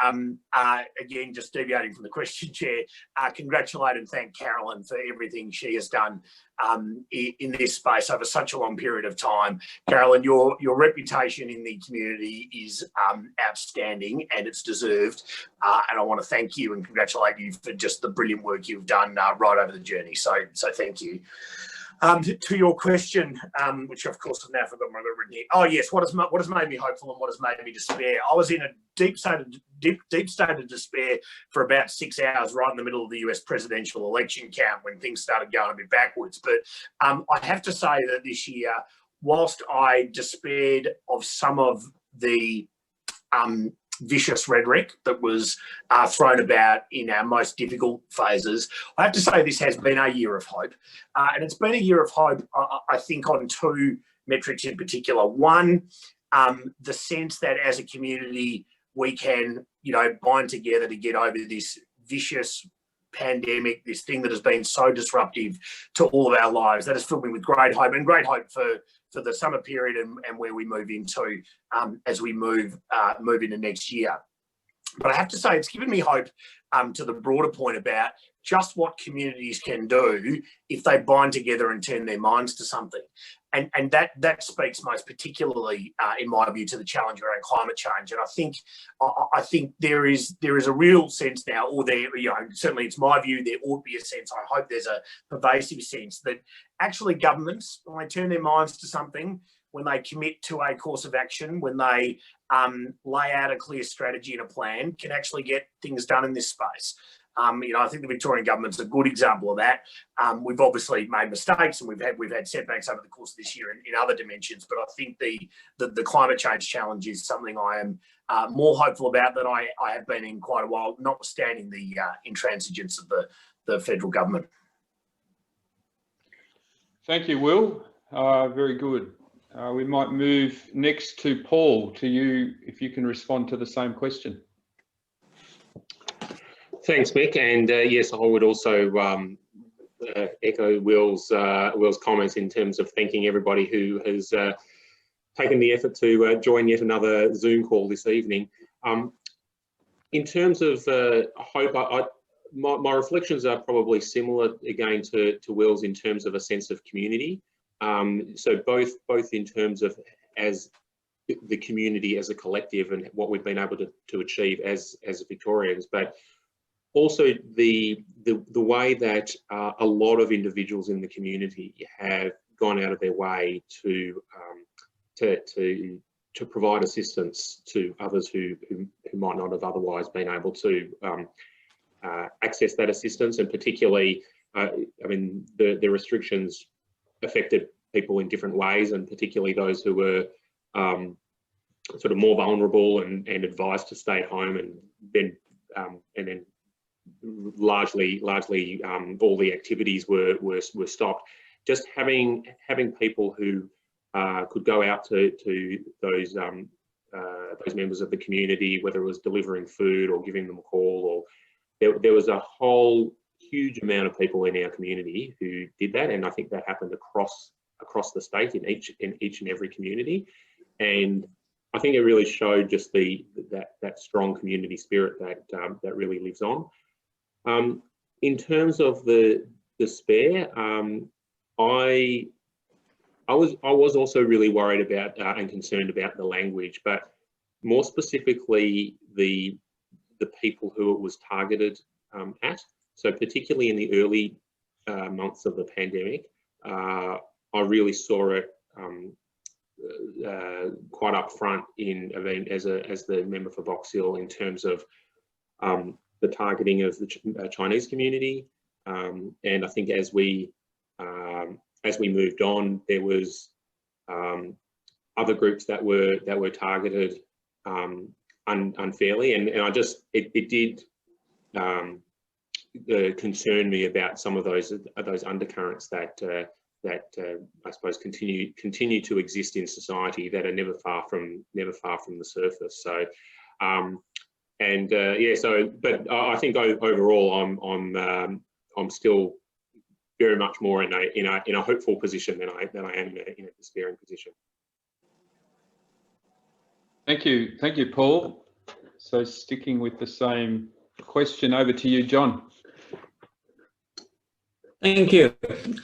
Speaker 6: again, just deviating from the question, Chair, congratulate and thank Carolyn for everything she has done in this space over such a long period of time. Carolyn, your reputation in the community is outstanding and it's deserved. And I want to thank you and congratulate you for just the brilliant work you've done right over the journey. So thank you. To your question, which of course I've now forgotten what I've written here. Oh yes, what has made me hopeful and what has made me despair? I was in a deep state of despair for about 6 hours right in the middle of the US presidential election count when things started going a bit backwards. But I have to say that this year, whilst I despaired of some of the vicious rhetoric that was thrown about in our most difficult phases, I have to say this has been a year of hope. And it's been a year of hope, I think, on two metrics in particular. One, the sense that as a community, we can, you know, bind together to get over this vicious pandemic, this thing that has been so disruptive to all of our lives. That has filled me with great hope, and great hope for the summer period and where we move into as we move into next year. But I have to say it's given me hope to the broader point about just what communities can do if they bind together and turn their minds to something. And that speaks most particularly, in my view, to the challenge around climate change. And I think there is a real sense now, or there, you know, certainly it's my view, there ought to be a sense, I hope there's a pervasive sense that actually governments, when they turn their minds to something, when they commit to a course of action, when they lay out a clear strategy and a plan, can actually get things done in this space. You know, I think the Victorian government's a good example of that. We've obviously made mistakes and we've had setbacks over the course of this year in other dimensions, but I think the climate change challenge is something I am more hopeful about than I have been in quite a while, notwithstanding the intransigence of the federal government.
Speaker 21: Thank you, Will. Very good. We might move next to Paul, to you, if you can respond to the same question.
Speaker 22: Thanks, Mick. And yes, I would also echo Will's comments in terms of thanking everybody who has taken the effort to join yet another Zoom call this evening. In terms of hope, my reflections are probably similar again to Will's in terms of a sense of community. So both in terms of as the community as a collective and what we've been able to achieve as Victorians, but also the way that a lot of individuals in the community have gone out of their way to provide assistance to others who might not have otherwise been able to access that assistance. And particularly, I mean, the restrictions affected people in different ways, and particularly those who were sort of more vulnerable and advised to stay at home, and then largely all the activities were stopped. just having people who could go out to those members of the community, whether it was delivering food or giving them a call, or there was a whole huge amount of people in our community who did that, and I think that happened across the state in each and every community, and I think it really showed just that strong community spirit that really lives on. In terms of the despair, I was also really worried about and concerned about the language, but more specifically the people who it was targeted at. So particularly in the early months of the pandemic, I really saw it quite up front as the member for Box Hill in terms of the targeting of the Chinese community, and I think as we moved on, there was other groups that were targeted unfairly, and it did concern me about some of those undercurrents that I suppose continue to exist in society that are never far from the surface. So but I think overall I'm still very much more in a hopeful position than I am in a despairing position.
Speaker 21: Thank you, Paul. So sticking with the same question, over to you, John.
Speaker 7: Thank you.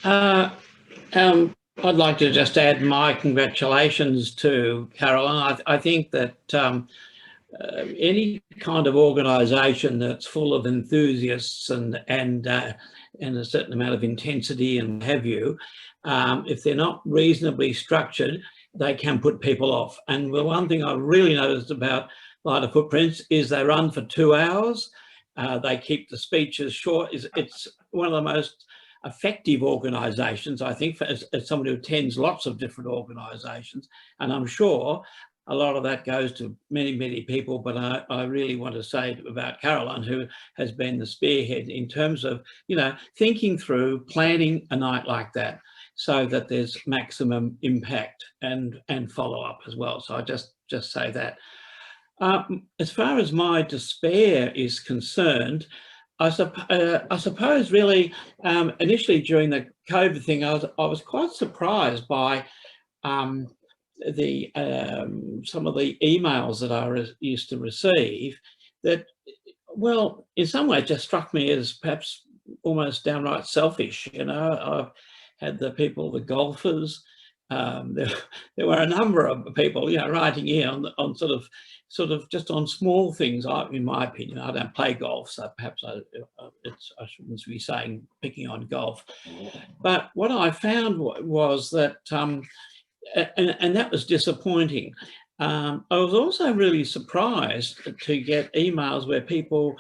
Speaker 7: I'd like to just add my congratulations to Carolyn. I think that any kind of organisation that's full of enthusiasts and a certain amount of intensity and what have you, if they're not reasonably structured, they can put people off. And the one thing I've really noticed about Lighter Footprints is they run for 2 hours. They keep the speeches short. It's one of the most effective organisations, I think, as someone who attends lots of different organisations. And I'm sure a lot of that goes to many, many people, but I really want to say about Carolyn, who has been the spearhead in terms of, thinking through planning a night like that so that there's maximum impact and follow-up as well. So I just say that. As far as my despair is concerned, I suppose really initially during the COVID thing, I was quite surprised by some of the emails that I used to receive that, well, in some way just struck me as perhaps almost downright selfish. I've had the people, the golfers, there were a number of people, writing in on sort of just on small things. In my opinion, I don't play golf, so perhaps I shouldn't be saying picking on golf. But what I found was that, and that was disappointing. I was also really surprised to get emails where people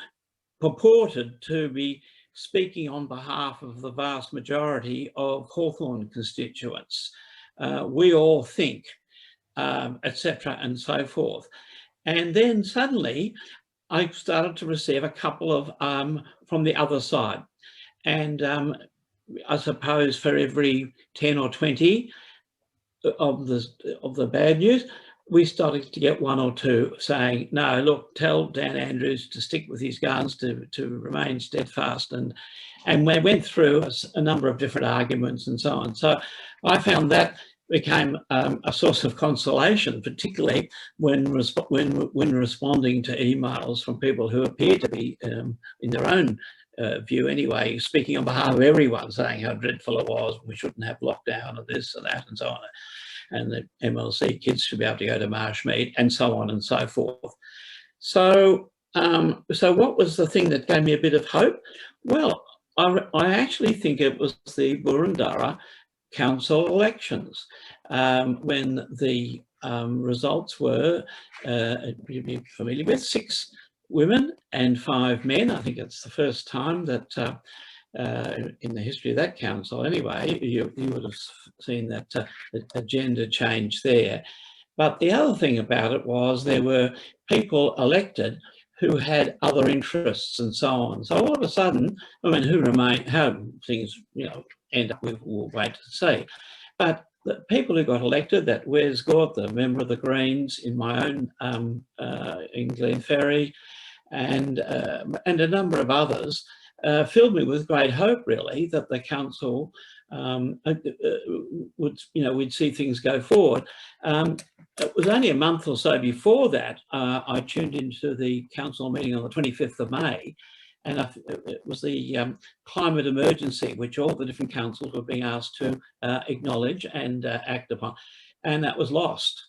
Speaker 7: purported to be speaking on behalf of the vast majority of Hawthorn constituents. We all think, etc., and so forth. And then suddenly I started to receive a couple of from the other side. And I suppose for every 10 or 20 of the bad news, we started to get 1 or 2 saying, no, look, tell Dan Andrews to stick with his guns, to remain steadfast. And we went through a number of different arguments and so on. So I found that became a source of consolation, particularly when responding to emails from people who appear to be, in their own view anyway, speaking on behalf of everyone, saying how dreadful it was, we shouldn't have lockdown or this or that and so on, and the MLC kids should be able to go to Marshmead and so on and so forth. So, so what was the thing that gave me a bit of hope? Well, I actually think it was the Boroondara council elections, when the results were, you'd be familiar with, 6 women and 5 men. I think it's the first time that in the history of that council anyway, you would have seen that a gender change there. But the other thing about it was there were people elected who had other interests and so on. So all of a sudden, I mean, how things, end up with, we'll wait to see. But the people who got elected, that Wes Gort, the member of the Greens in my own, in Glenferrie, and a number of others, filled me with great hope, really, that the council would, we'd see things go forward. It was only a month or so before that I tuned into the council meeting on the 25th of May, and it was the climate emergency, which all the different councils were being asked to acknowledge and act upon, and that was lost.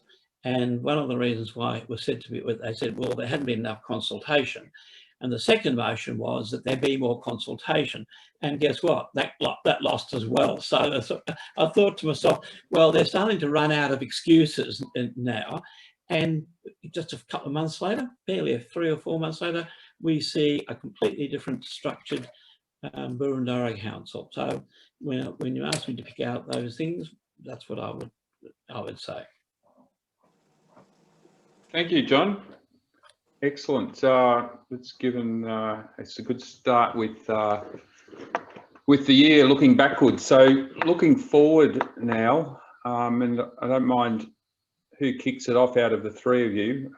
Speaker 7: And one of the reasons why it was said to be, they said, well, there hadn't been enough consultation. And the second motion was that there be more consultation. And guess what? That lost as well. So I thought to myself, well, they're starting to run out of excuses now. And just a couple of months later, barely 3 or 4 months later, we see a completely different structured Boroondara Council. So when you ask me to pick out those things, that's what I would say.
Speaker 21: Thank you, John. Excellent. It's a good start with the year looking backwards. So looking forward now, and I don't mind who kicks it off out of the three of you.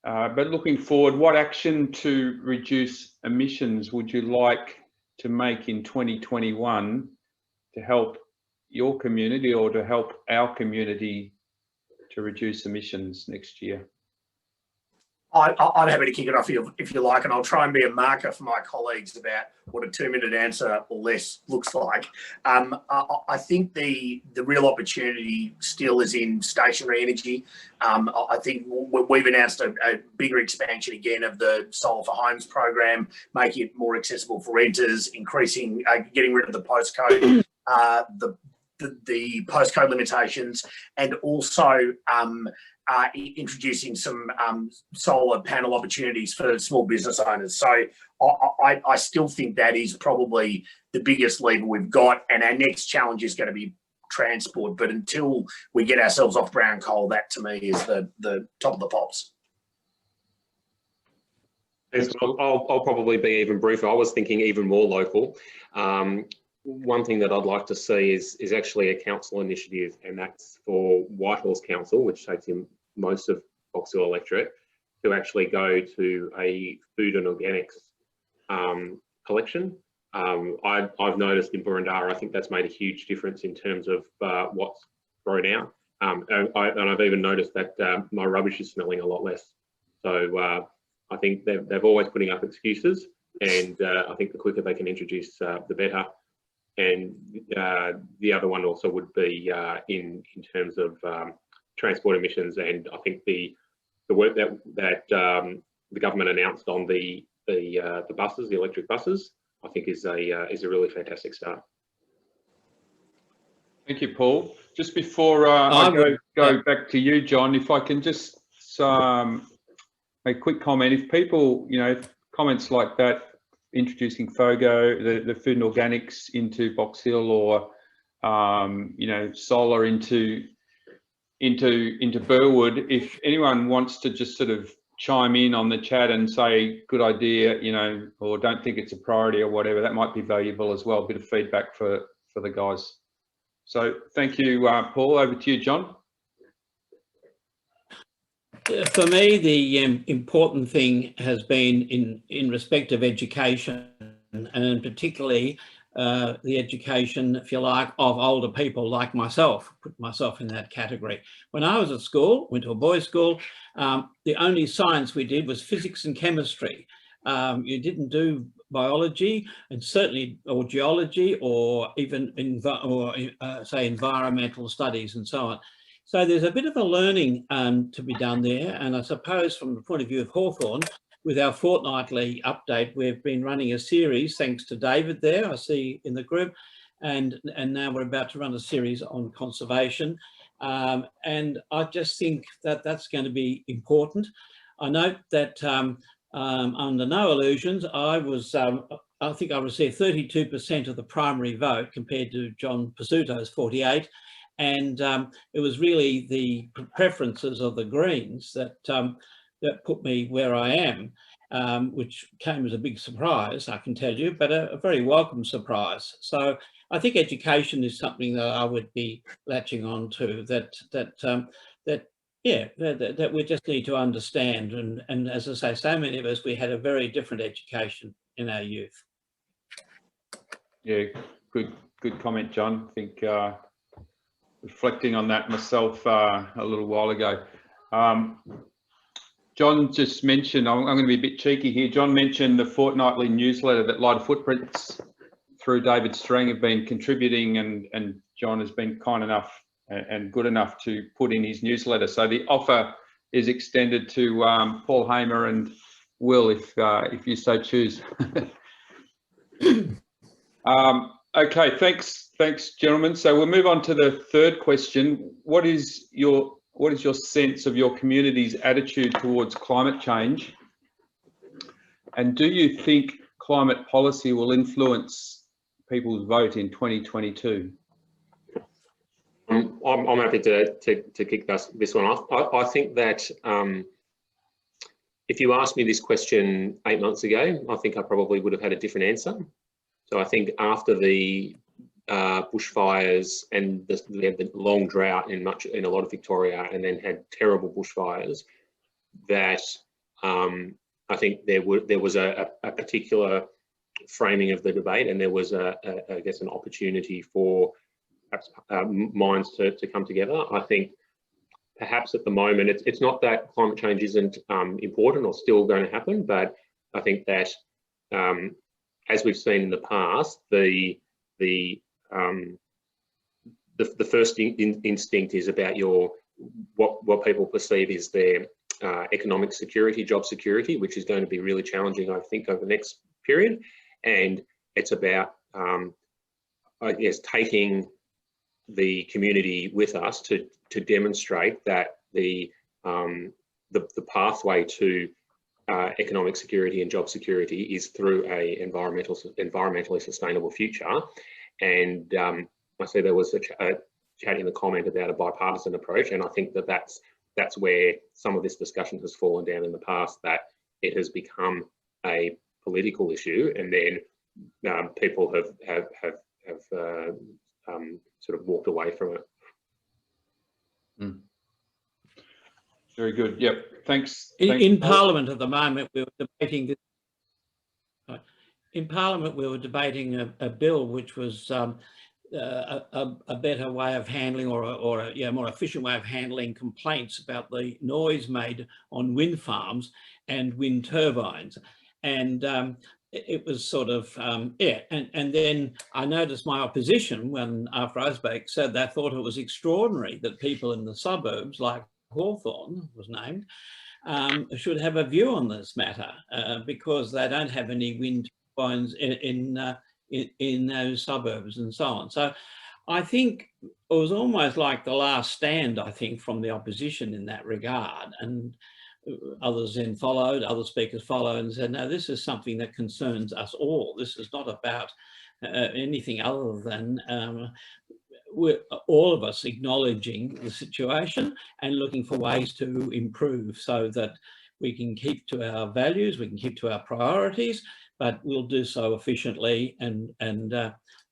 Speaker 21: But looking forward, what action to reduce emissions would you like to make in 2021 to help your community or to help our community to reduce emissions next year?
Speaker 6: I'm happy to kick it off if you like, and I'll try and be a marker for my colleagues about what a 2-minute answer or less looks like. I think the real opportunity still is in stationary energy. I think we've announced a bigger expansion again of the Solar for Homes program, making it more accessible for renters, increasing, getting rid of the postcode, the postcode limitations, and also introducing some solar panel opportunities for small business owners. So I still think that is probably the biggest lever we've got, and our next challenge is going to be transport. But until we get ourselves off brown coal, that to me is the top of the pops.
Speaker 22: I'll probably be even briefer. I was thinking even more local. One thing that I'd like to see is actually a council initiative, and that's for Whitehall's Council, which takes in most of Box Hill electorate, to actually go to a food and organics collection. I've noticed in Boroondara, I think that's made a huge difference in terms of what's thrown out. And I've even noticed that my rubbish is smelling a lot less. So I think they're always putting up excuses, and I think the quicker they can introduce, the better. And the other one also would be in terms of transport emissions, and I think the work that the government announced on the buses, the electric buses, I think is a really fantastic start.
Speaker 21: Thank you, Paul. Just before I go back to you, John, if I can just a quick comment. If people, comments like that, introducing FOGO, the food and organics into Box Hill, or solar into Burwood, if anyone wants to just sort of chime in on the chat and say good idea, or don't think it's a priority or whatever, that might be valuable as well. A bit of feedback for the guys. So thank you, Paul. Over to you, John.
Speaker 7: For me, the important thing has been in respect of education, and particularly the education, if you like, of older people like myself, put myself in that category. When I was at school, went to a boys' school, the only science we did was physics and chemistry. You didn't do biology, and certainly, or geology, or even say environmental studies and so on. So there's a bit of a learning to be done there. And I suppose from the point of view of Hawthorn, with our fortnightly update, we've been running a series, thanks to David there, I see in the group, and now we're about to run a series on conservation. And I just think that that's going to be important. I note that under no illusions, I think I received 32% of the primary vote compared to John Pizzuto's 48%. And it was really the preferences of the Greens that that put me where I am, which came as a big surprise, I can tell you, but a very welcome surprise. So I think education is something that I would be latching on to, that we just need to understand. And as I say, so many of us, we had a very different education in our youth.
Speaker 21: Yeah, good comment, John. I think reflecting on that myself a little while ago. John just mentioned, I'm going to be a bit cheeky here. John mentioned the fortnightly newsletter that Light of Footprints through David Strang have been contributing, and John has been kind enough and good enough to put in his newsletter. So the offer is extended to Paul Hamer and Will, if you so choose. Okay, thanks, gentlemen. So we'll move on to the third question. What is your sense of your community's attitude towards climate change? And do you think climate policy will influence people's vote in 2022?
Speaker 22: I'm happy to kick this one off. I think that if you asked me this question 8 months ago, I think I probably would have had a different answer. So I think after the bushfires and we had the long drought in a lot of Victoria, and then had terrible bushfires, that I think there was a particular framing of the debate, and there was I guess an opportunity for perhaps minds to come together. I think perhaps at the moment it's not that climate change isn't important or still going to happen, but I think that as we've seen in the past, the first instinct is about what people perceive is their economic security, job security, which is going to be really challenging, I think, over the next period. And it's about, I guess, taking the community with us to demonstrate that the pathway to economic security and job security is through a environmentally sustainable future. And I see there was a chat in the comment about a bipartisan approach, and I think that that's where some of this discussion has fallen down in the past, that it has become a political issue, and then people have sort of walked away from it.
Speaker 21: Mm. Very good. Yep. Thanks.
Speaker 7: In Parliament at the moment, we were debating this. In Parliament, we were debating a bill which was a better way of handling, or a more efficient way of handling complaints about the noise made on wind farms and wind turbines. And it was sort of, and then I noticed my opposition, when after I spoke, said they thought it was extraordinary that people in the suburbs, like Hawthorne was named, should have a view on this matter, because they don't have any wind turbines in those suburbs and so on. So I think it was almost like the last stand, I think, from the opposition in that regard. And others then followed, other speakers followed and said, no, this is something that concerns us all. This is not about anything other than we're all of us acknowledging the situation and looking for ways to improve, so that we can keep to our values, we can keep to our priorities, but we'll do so efficiently and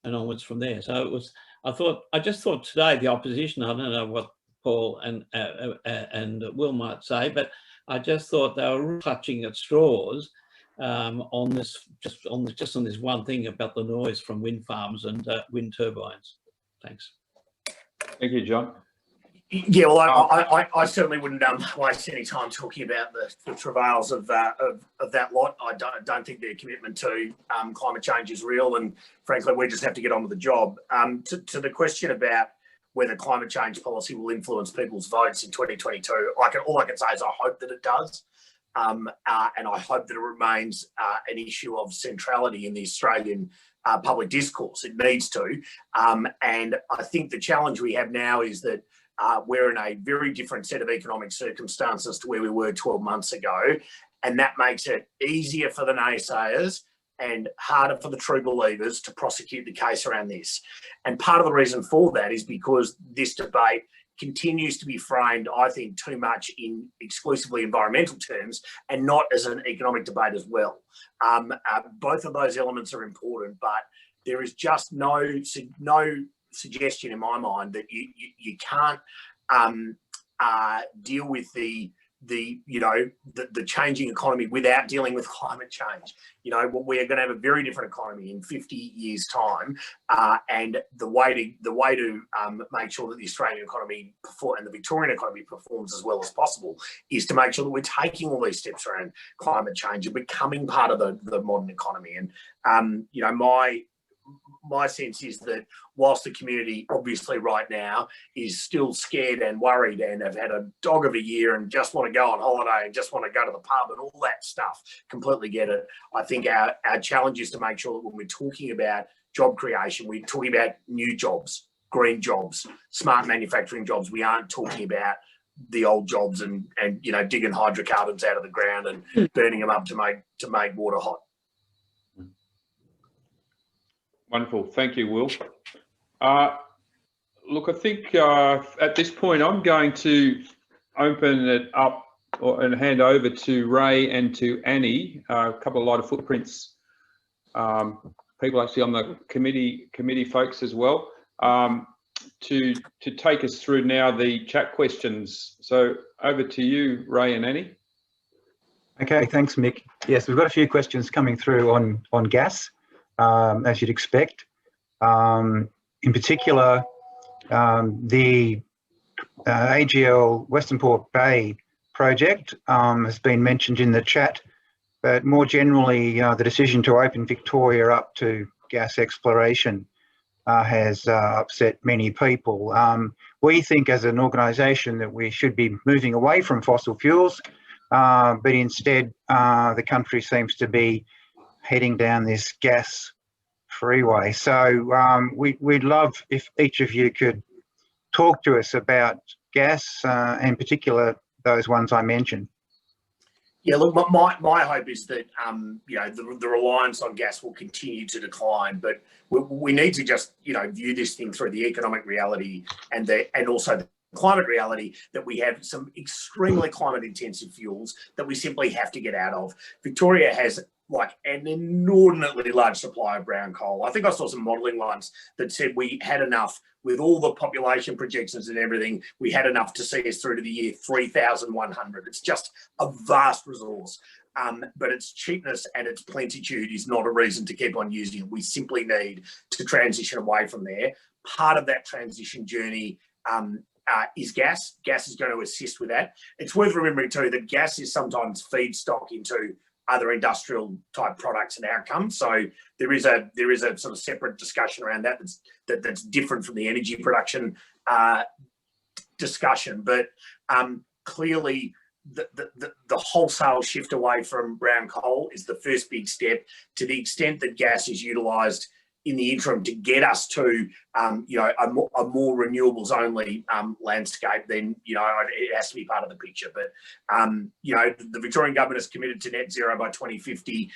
Speaker 7: onwards from there. So it was, I just thought today the opposition, I don't know what Paul and Will might say, but I just thought they were clutching at straws on this, just on this one thing about the noise from wind farms and wind turbines. Thanks.
Speaker 21: Thank you, John.
Speaker 6: Yeah, well, I certainly wouldn't waste any time talking about the travails of that lot. I don't think their commitment to climate change is real, and frankly, we just have to get on with the job. To the question about whether climate change policy will influence people's votes in 2022, all I can say is I hope that it does, and I hope that it remains an issue of centrality in the Australian public discourse. It needs to, and I think the challenge we have now is that we're in a very different set of economic circumstances to where we were 12 months ago, and that makes it easier for the naysayers and harder for the true believers to prosecute the case around this. And part of the reason for that is because this debate continues to be framed, I think, too much in exclusively environmental terms and not as an economic debate as well. Both of those elements are important, but there is just no suggestion in my mind that you can't deal with the changing economy without dealing with climate change. We're going to have a very different economy in 50 years' time, and the way to make sure that the Australian economy and the Victorian economy performs as well as possible is to make sure that we're taking all these steps around climate change and becoming part of the modern economy. And my sense is that whilst the community obviously right now is still scared and worried and have had a dog of a year and just want to go on holiday and just want to go to the pub and all that stuff, completely get it. I think our challenge is to make sure that when we're talking about job creation, we're talking about new jobs, green jobs, smart manufacturing jobs. We aren't talking about the old jobs and digging hydrocarbons out of the ground and burning them up to make water hot.
Speaker 21: Wonderful. Thank you, Will. Look, I think at this point, I'm going to open it up and hand over to Ray and to Annie, a couple of Light of Footprints people actually on the committee folks as well, to take us through now the chat questions. So over to you, Ray and Annie.
Speaker 2: Okay, thanks, Mick. Yes, we've got a few questions coming through on gas. As you'd expect. In particular, the AGL Western Port Bay project has been mentioned in the chat, but more generally, the decision to open Victoria up to gas exploration has upset many people. We think as an organisation that we should be moving away from fossil fuels, but instead the country seems to be heading down this gas freeway. So we'd love if each of you could talk to us about gas, in particular those ones I mentioned.
Speaker 6: Yeah, look, my hope is that the reliance on gas will continue to decline, but we need to just view this thing through the economic reality and also the climate reality that we have some extremely climate intensive fuels that we simply have to get out of. Victoria has like an inordinately large supply of brown coal. I think I saw some modelling once that said we had enough with all the population projections and everything, we had enough to see us through to the year 3100. It's just a vast resource. But its cheapness and its plentitude is not a reason to keep on using it. We simply need to transition away from there. Part of that transition journey is gas. Gas is going to assist with that. It's worth remembering too that gas is sometimes feedstock into other industrial type products and outcomes. So there is a sort of separate discussion around that that's different from the energy production discussion. But clearly the wholesale shift away from brown coal is the first big step. To the extent that gas is utilised in the interim to get us to a more renewables only landscape, then it has to be part of the picture. But the Victorian government is committed to net zero by 2050.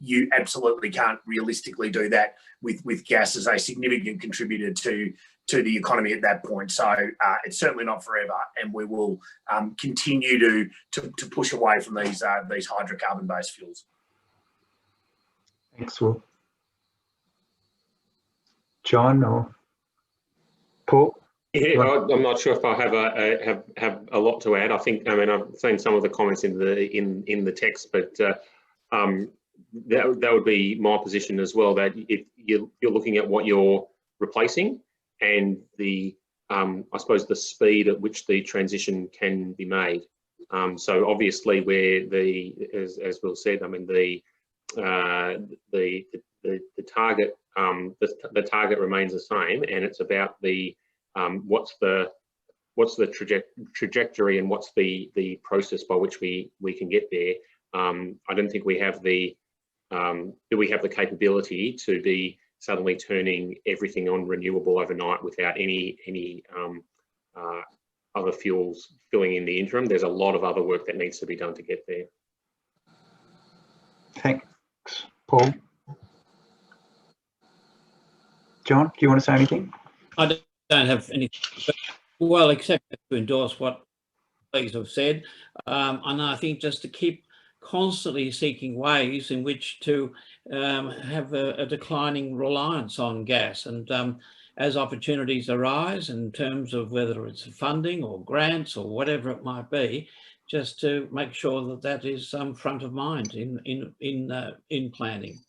Speaker 6: You absolutely can't realistically do that with gas as a significant contributor to the economy at that point. So it's certainly not forever, and we will continue to push away from these hydrocarbon based fuels.
Speaker 2: Thanks, Will. John or Paul?
Speaker 22: Yeah, I'm not sure if I have a lot to add. I think, I've seen some of the comments in the text, but that would be my position as well. That if you're looking at what you're replacing and the I suppose the speed at which the transition can be made. So obviously, where as Will said, the target. The target remains the same, and it's about the what's the trajectory and what's the process by which we can get there. I don't think we have do we have the capability to be suddenly turning everything on renewable overnight without any other fuels filling in the interim. There's a lot of other work that needs to be done to get there.
Speaker 2: Thanks, Paul. John, do you want to say anything?
Speaker 7: I don't have anything. Well, except to endorse what colleagues have said, and I think just to keep constantly seeking ways in which to have a declining reliance on gas, and as opportunities arise in terms of whether it's funding or grants or whatever it might be, just to make sure that that is front of mind in planning.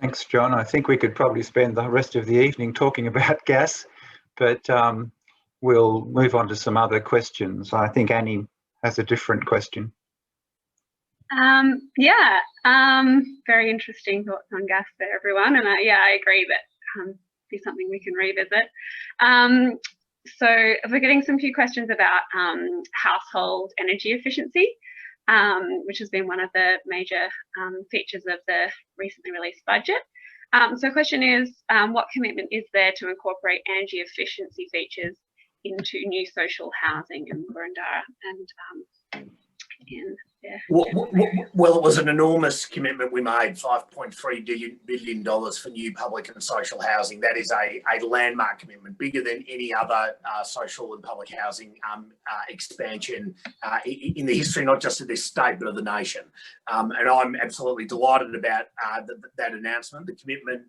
Speaker 2: Thanks, John. I think we could probably spend the rest of the evening talking about gas, but we'll move on to some other questions. I think Annie has a different question.
Speaker 5: Yeah, very interesting thoughts on gas there, everyone. And yeah, I agree that be something we can revisit. So we're getting some few questions about household energy efficiency, which has been one of the major features of the recently released budget. So the question is, what commitment is there to incorporate energy efficiency features into new social housing in Boroondara and in
Speaker 6: Well, it was an enormous commitment we made, $5.3 billion for new public and social housing. That is a landmark commitment, bigger than any other social and public housing expansion in the history, not just of this state, but of the nation. And I'm absolutely delighted about that announcement. The commitment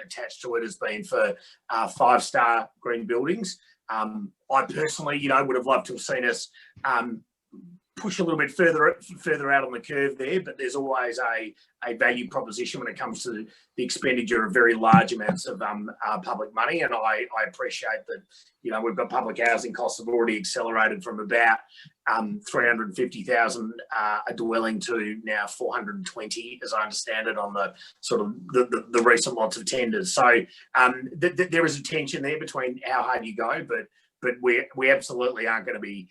Speaker 6: attached to it has been for 5-star green buildings. I personally, would have loved to have seen us push a little bit further out on the curve there, but there's always a value proposition when it comes to the expenditure of very large amounts of public money. And I appreciate that, we've got public housing costs have already accelerated from about 350,000 a dwelling to now 420, as I understand it, on the sort of the recent lots of tenders. So there is a tension there between how hard you go, but we absolutely aren't going to be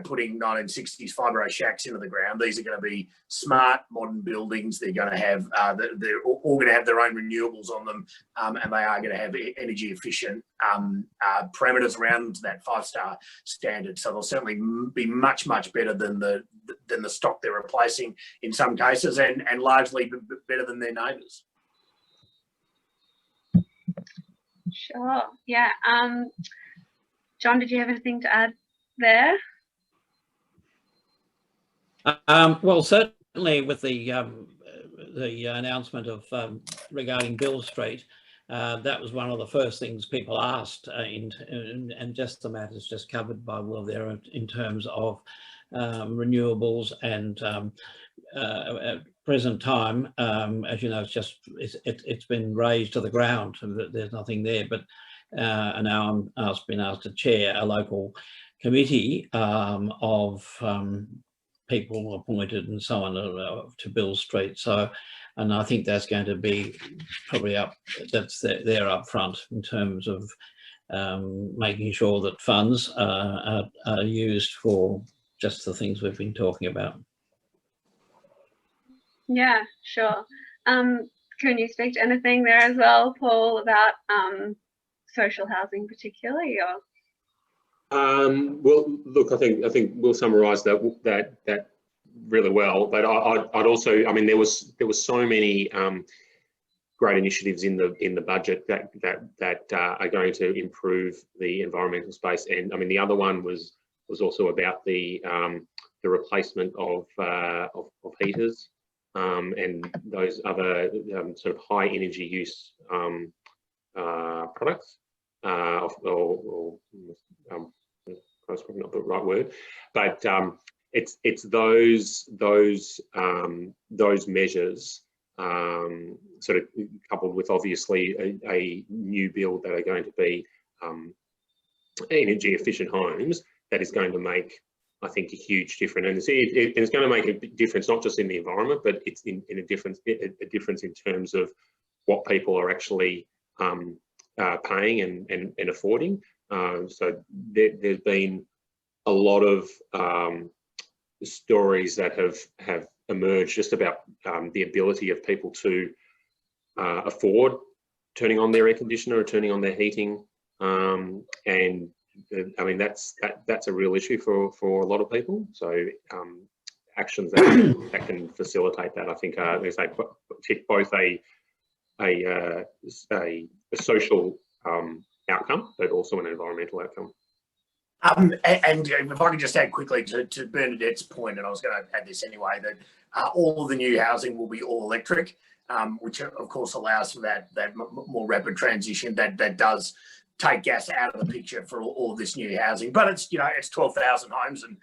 Speaker 6: putting 1960s fibro shacks into the ground. These are going to be smart, modern buildings. They're going to have, they're all going to have their own renewables on them, and they are going to have energy efficient parameters around them to that 5-star standard. So they'll certainly be much, much better than the stock they're replacing in some cases, and largely better than their neighbours.
Speaker 5: Sure. Yeah. John, did you have anything to add there?
Speaker 7: Well, certainly with the announcement of regarding Bill Street, that was one of the first things people asked, and just the matters just covered by Will there in terms of renewables and at present time, as you know, it's been razed to the ground. There's nothing there, but now I'm been asked to chair a local committee of people appointed and so on to Bill Street. So, and I think that's going to be probably they're up front in terms of making sure that funds are used for just the things we've been talking about.
Speaker 5: Yeah, sure. Can you speak to anything there as well, Paul, about social housing particularly, or?
Speaker 22: Well, look, I think we'll summarise that really well. But I'd also, I mean, there was so many great initiatives in the budget that are going to improve the environmental space. And I mean, the other one was also about the replacement of heaters and those other sort of high energy use products. That's probably not the right word, but it's those measures sort of coupled with obviously a new build that are going to be energy efficient homes that is going to make, I think, a huge difference. And it's going to make a difference not just in the environment, but it's in a difference in terms of what people are actually paying and affording. So there's been a lot of stories that have emerged just about the ability of people to afford turning on their air conditioner or turning on their heating, and I mean that's a real issue for a lot of people. So actions that can facilitate that, I think, there's both a social outcome, but also an environmental outcome.
Speaker 6: And if I could just add quickly to Bernadette's point, and I was going to add this anyway, that all of the new housing will be all electric, which of course allows for that more rapid transition that does take gas out of the picture for all of this new housing. But it's, you know, it's 12,000 homes, and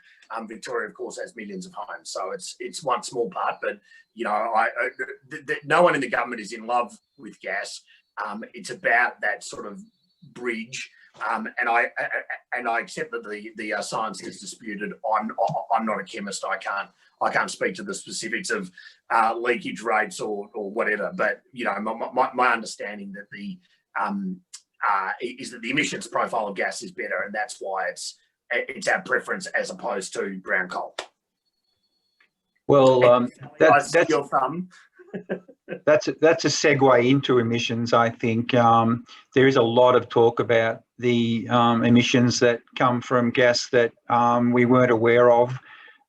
Speaker 6: Victoria of course has millions of homes, so it's one small part. But you know, no one in the government is in love with gas. It's about that sort of bridge. And I accept that the science is disputed. I'm not a chemist. I can't speak to the specifics of leakage rates or whatever. But you know, my understanding that is that the emissions profile of gas is better, and that's why it's our preference as opposed to brown coal.
Speaker 2: Well, that's
Speaker 6: your thumb.
Speaker 2: That's a segue into emissions. I think there is a lot of talk about the emissions that come from gas that we weren't aware of.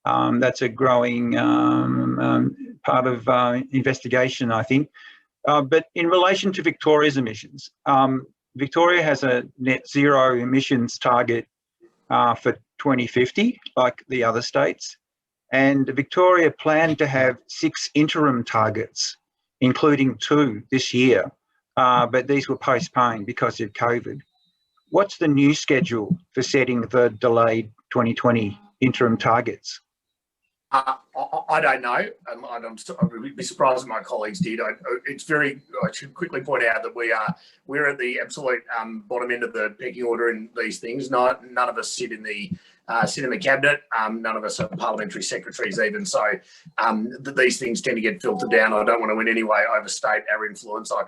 Speaker 2: That's a growing part of investigation, I think. But in relation to Victoria's emissions, Victoria has a net zero emissions target for 2050, like the other states. And Victoria planned to have 6 interim targets, including 2 this year, but these were postponed because of COVID. What's the new schedule for setting the delayed 2020 interim targets?
Speaker 6: I don't know. I would be surprised if my colleagues did. I should quickly point out that we're at the absolute bottom end of the pecking order in these things. None of us sit in the cabinet. None of us are parliamentary secretaries even. So these things tend to get filtered down. I don't want to in any way overstate our influence. I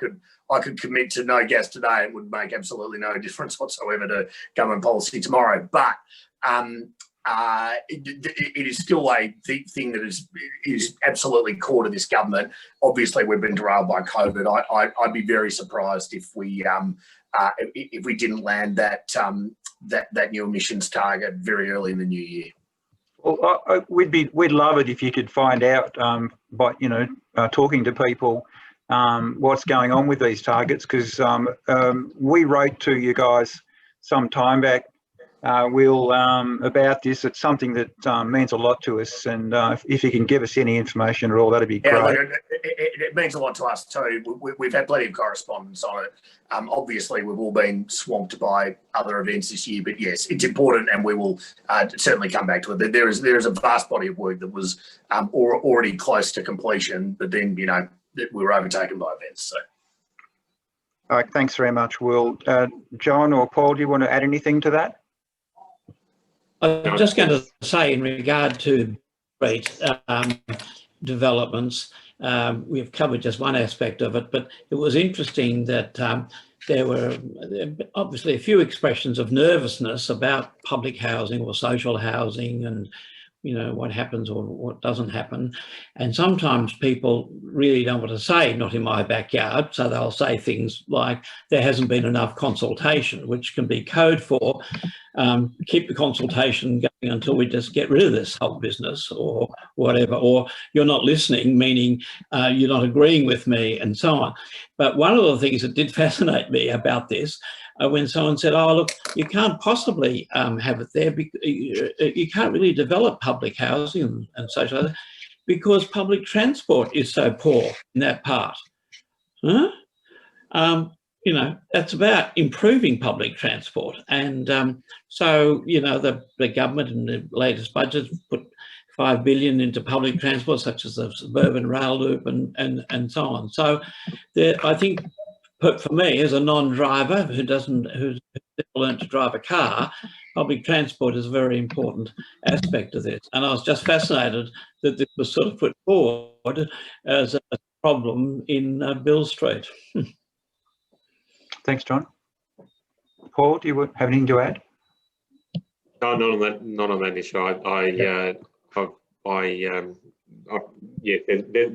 Speaker 6: could commit to no gas today. It would make absolutely no difference whatsoever to government policy tomorrow. But it is still a thing that is absolutely core to this government. Obviously, we've been derailed by COVID. I'd be very surprised if we didn't land that new emissions target very early in the new year.
Speaker 2: Well, we'd love it if you could find out by talking to people what's going on with these targets, because we wrote to you guys some time back about this. It's something that means a lot to us, and if you can give us any information at all, that'd be great.
Speaker 6: Look, it means a lot to us too. We've had plenty of correspondence on it. Obviously, we've all been swamped by other events this year, but yes, it's important, and we will certainly come back to it. There is a vast body of work that was already close to completion, but then we were overtaken by events. So.
Speaker 2: All right, thanks very much, Will. John or Paul, do you want to add anything to that?
Speaker 7: I'm just going to say, in regard to developments, we've covered just one aspect of it, but it was interesting that there were obviously a few expressions of nervousness about public housing or social housing, and what happens or what doesn't happen. And sometimes people really don't want to say "not in my backyard," so they'll say things like there hasn't been enough consultation, which can be code for keep the consultation going until we just get rid of this whole business or whatever, or you're not listening, meaning you're not agreeing with me, and so on. But one of the things that did fascinate me about this, when someone said, oh, look, you can't possibly have it there, because you can't really develop public housing and social, because public transport is so poor in that part. Huh? That's about improving public transport. And so, the government in the latest budget put $5 billion into public transport, such as the suburban rail loop and so on. So I think, for me, as a non-driver who's learned to drive a car, public transport is a very important aspect of this. And I was just fascinated that this was sort of put forward as a problem in Bill Street.
Speaker 2: Thanks, John. Paul, do you have anything to add?
Speaker 22: No, not on that issue.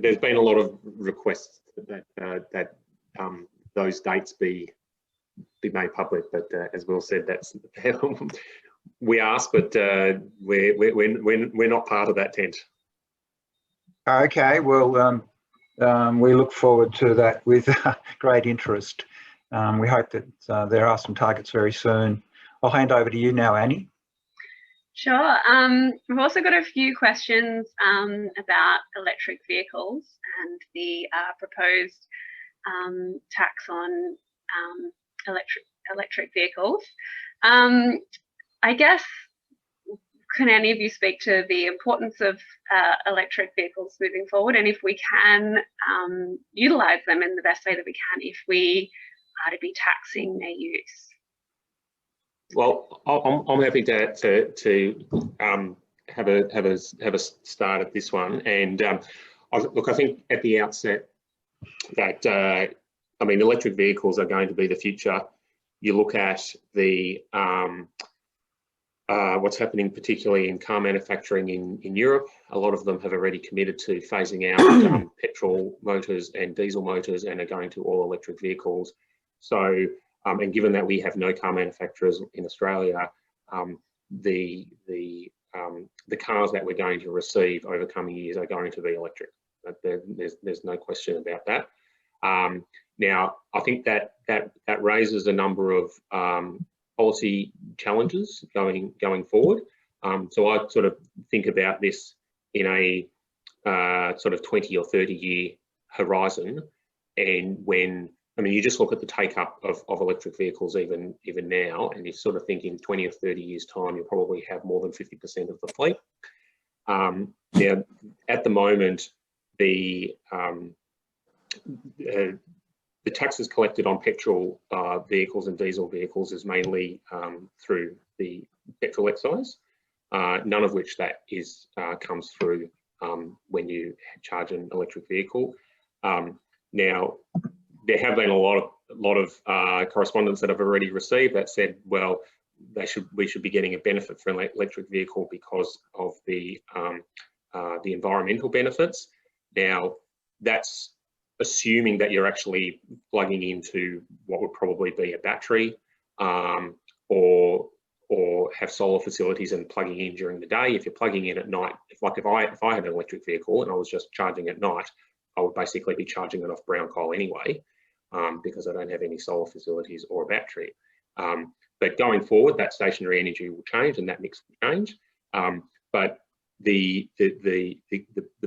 Speaker 22: There's been a lot of requests that those dates be made public, but as Will said, that's we asked, but we're not part of that tent.
Speaker 2: Okay, well, we look forward to that with great interest. We hope that there are some targets very soon. I'll hand over to you now, Annie.
Speaker 5: Sure. We've also got a few questions about electric vehicles and the proposed tax on electric vehicles. I guess, can any of you speak to the importance of electric vehicles moving forward, and if we can utilise them in the best way that we can if we are to be taxing their use?
Speaker 22: Well, I'm happy to have a start at this one. And look, I think at the outset that I mean, electric vehicles are going to be the future. You look at the what's happening particularly in car manufacturing in Europe. A lot of them have already committed to phasing out petrol motors and diesel motors and are going to all electric vehicles. So, and given that we have no car manufacturers in Australia, the cars that we're going to receive over coming years are going to be electric. There's no question about that. Now, I think that raises a number of policy challenges going forward. So I sort of think about this in a sort of 20 or 30 year horizon, and when, I mean, you just look at the take up of electric vehicles even now, and you sort of think in 20 or 30 years time, you'll probably have more than 50% of the fleet. Now, at the moment, the taxes collected on petrol vehicles and diesel vehicles is mainly through the petrol excise, none of which that is comes through when you charge an electric vehicle. Now, there have been a lot of correspondence that I've already received that said, well, we should be getting a benefit for an electric vehicle because of the environmental benefits. Now, that's assuming that you're actually plugging into what would probably be a battery, or have solar facilities and plugging in during the day. If you're plugging in at night, if I had an electric vehicle and I was just charging at night, I would basically be charging it off brown coal anyway, because I don't have any solar facilities or a battery. But going forward, that stationary energy will change and that mix will change. But the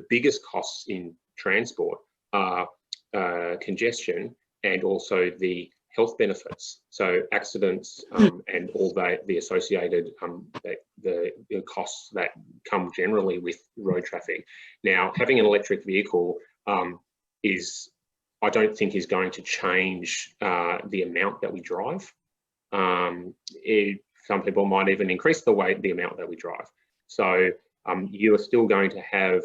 Speaker 22: biggest costs in transport are congestion and also the health benefits. So accidents and all the associated the costs that come generally with road traffic. Now, having an electric vehicle I don't think is going to change the amount that we drive. Some people might even increase the amount that we drive. So you are still going to have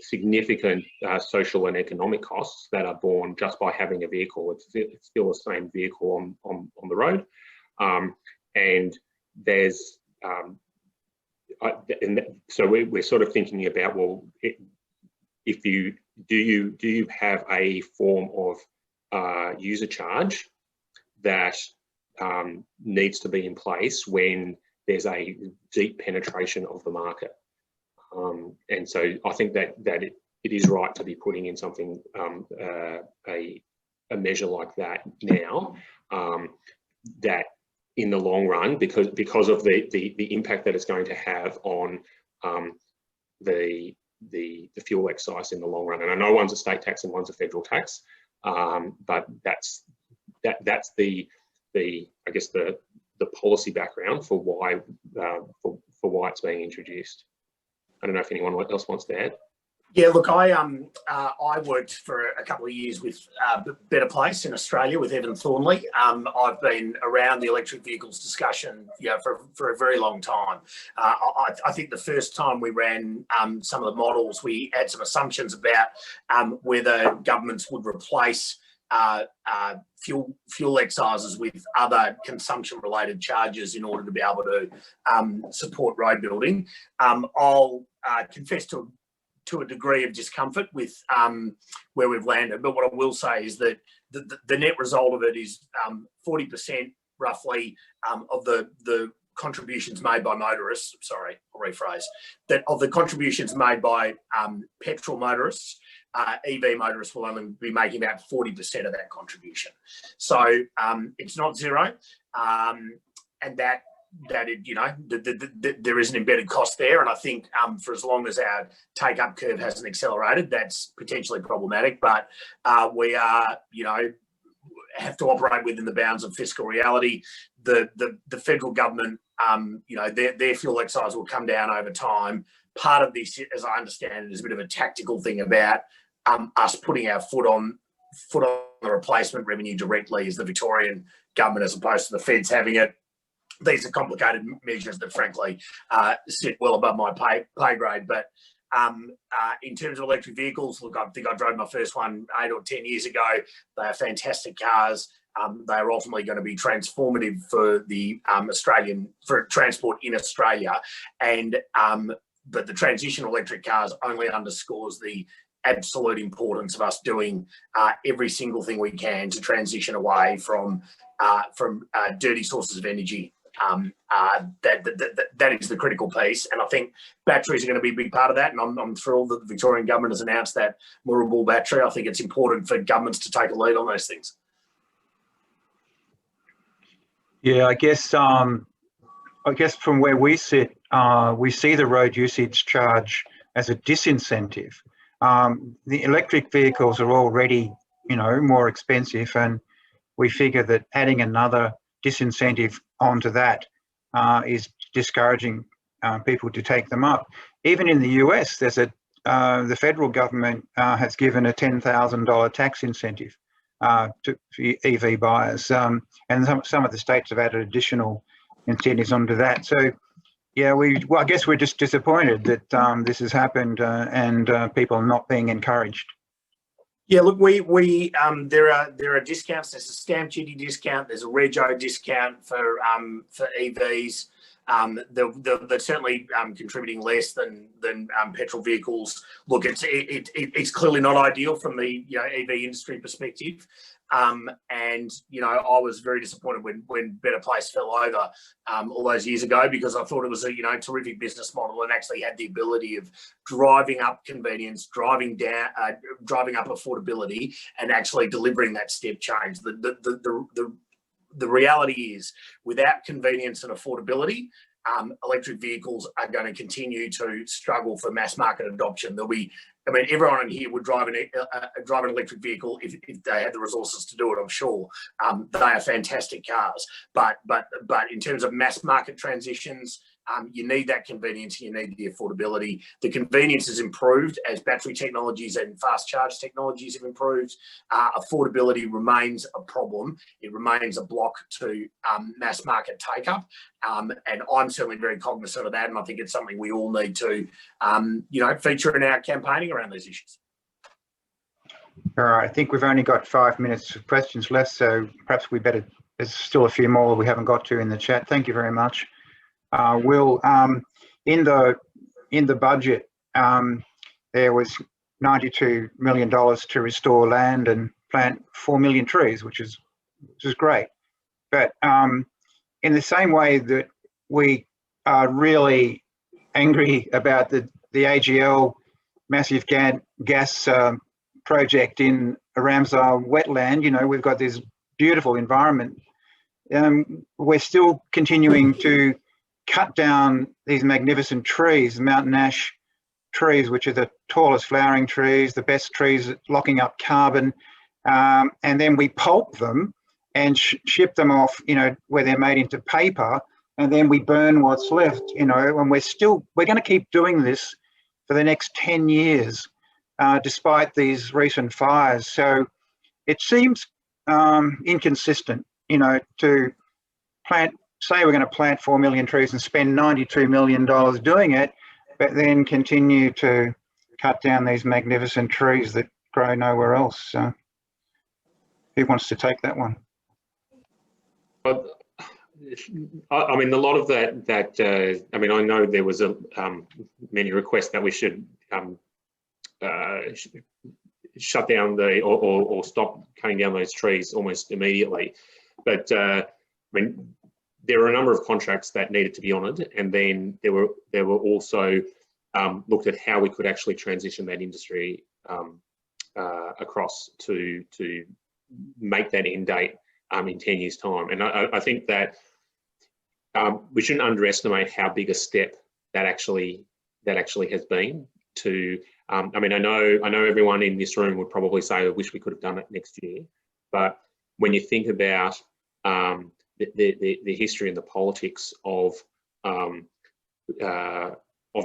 Speaker 22: significant social and economic costs that are borne just by having a vehicle. It's still the same vehicle on the road, and there's so we're sort of thinking about, well, if you do you have a form of user charge that needs to be in place when there's a deep penetration of the market. And so I think that it is right to be putting in something, a measure like that now, that in the long run, because of the impact that it's going to have on the fuel excise in the long run. And I know one's a state tax and one's a federal tax, but that's the I guess the policy background for why it's being introduced. I don't know if anyone else wants to add.
Speaker 6: Yeah, look, I worked for a couple of years with Better Place in Australia with Evan Thornley. I've been around the electric vehicles discussion, for a very long time. I think the first time we ran some of the models, we had some assumptions about whether governments would replace fuel excises with other consumption-related charges in order to be able to support road building. I'll confess to a degree of discomfort with where we've landed, but what I will say is that the net result of it is 40% roughly of the contributions made by motorists, sorry, I'll rephrase, that of the contributions made by petrol motorists, EV motorists will only be making about 40% of that contribution. So it's not zero, and that there is an embedded cost there. And I think for as long as our take-up curve hasn't accelerated, that's potentially problematic. But we are, have to operate within the bounds of fiscal reality. The federal government, their fuel excise will come down over time. Part of this, as I understand it, is a bit of a tactical thing about us putting our foot on the replacement revenue directly as the Victorian government, as opposed to the feds having it. These are complicated measures that, frankly, sit well above my pay grade. But in terms of electric vehicles, look, I think I drove my first one 8 or 10 years ago. They are fantastic cars. They are ultimately going to be transformative for the for transport in Australia. And but the transition to electric cars only underscores the absolute importance of us doing every single thing we can to transition away from dirty sources of energy. That is the critical piece, and I think batteries are going to be a big part of that. And I'm thrilled that the Victorian government has announced that Moorabool battery. I think it's important for governments to take a lead on those things.
Speaker 2: Yeah, I guess from where we sit, we see the road usage charge as a disincentive. The electric vehicles are already, more expensive, and we figure that adding another disincentive onto that is discouraging people to take them up. Even in the US, there's the federal government has given a $10,000 tax incentive to EV buyers, and some of the states have added additional incentives onto that. So, yeah, I guess we're just disappointed that this has happened and people are not being encouraged.
Speaker 6: Yeah, look, there are discounts. There's a stamp duty discount. There's a rego discount for EVs. They're certainly contributing less than petrol vehicles. Look, it's clearly not ideal from the EV industry perspective. And I was very disappointed when Better Place fell over all those years ago, because I thought it was a terrific business model and actually had the ability of driving up convenience, driving up affordability, and actually delivering that step change. The reality is, without convenience and affordability, electric vehicles are going to continue to struggle for mass market adoption. Everyone in here would drive an electric vehicle if they had the resources to do it, I'm sure. They are fantastic cars. But in terms of mass market transitions, you need that convenience, you need the affordability. The convenience has improved as battery technologies and fast charge technologies have improved. Affordability remains a problem. It remains a block to mass market take-up. And I'm certainly very cognizant of that, and I think it's something we all need to feature in our campaigning around these issues.
Speaker 2: All right, I think we've only got 5 minutes of questions left, so perhaps there's still a few more we haven't got to in the chat. Thank you very much. Will, in the budget, there was $92 million to restore land and plant 4 million trees, which is great. But in the same way that we are really angry about the AGL massive gas project in a Ramsar wetland, we've got this beautiful environment. We're still continuing to cut down these magnificent trees, mountain ash trees, which are the tallest flowering trees, the best trees at locking up carbon, and then we pulp them and ship them off, where they're made into paper, and then we burn what's left, and we're going to keep doing this for the next 10 years, despite these recent fires. So it seems inconsistent, to say we're going to plant 4 million trees and spend $92 million doing it, but then continue to cut down these magnificent trees that grow nowhere else. So who wants to take that one?
Speaker 22: But a lot of that. I know there was many requests that we should shut down or stop cutting down those trees almost immediately. But there were a number of contracts that needed to be honoured, and then there were also looked at how we could actually transition that industry across to make that end date in 10 years' time. And I think that we shouldn't underestimate how big a step that actually has been to. I mean, I know everyone in this room would probably say, I wish we could have done it next year. But when you think about the history and the politics of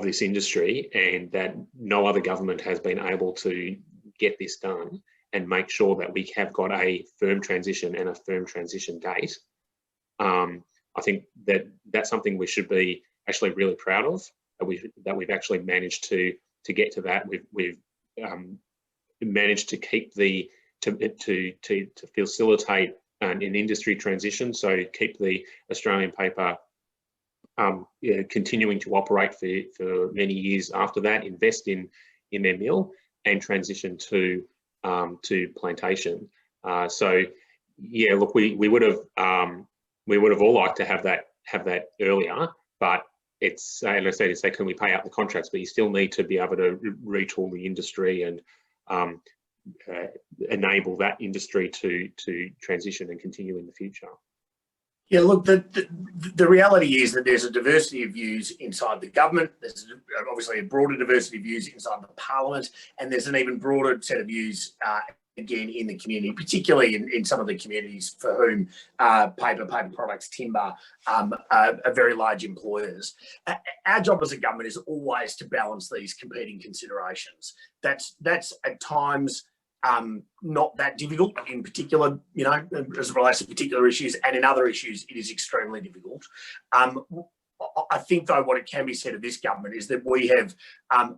Speaker 22: this industry, and that no other government has been able to get this done and make sure that we have got a firm transition and a firm transition date, I think that's something we should be actually really proud of, that we've actually managed to get to that. We've managed to keep to facilitate an industry transition, so keep the Australian paper continuing to operate for many years after that, invest in their mill, and transition to plantation. So yeah, look, we would have all liked to have that earlier, but it's, and I say to say, can we pay out the contracts? But you still need to be able to retool the industry and enable that industry to transition and continue in the future.
Speaker 6: Yeah, look, the reality is that there's a diversity of views inside the government. There's obviously a broader diversity of views inside the parliament, and there's an even broader set of views again in the community, particularly in some of the communities for whom paper products, timber are very large employers. Our job as a government is always to balance these competing considerations. That's at times not that difficult, in particular, you know, as it relates to particular issues, and in other issues it is extremely difficult. I think, though, what it can be said of this government is that we have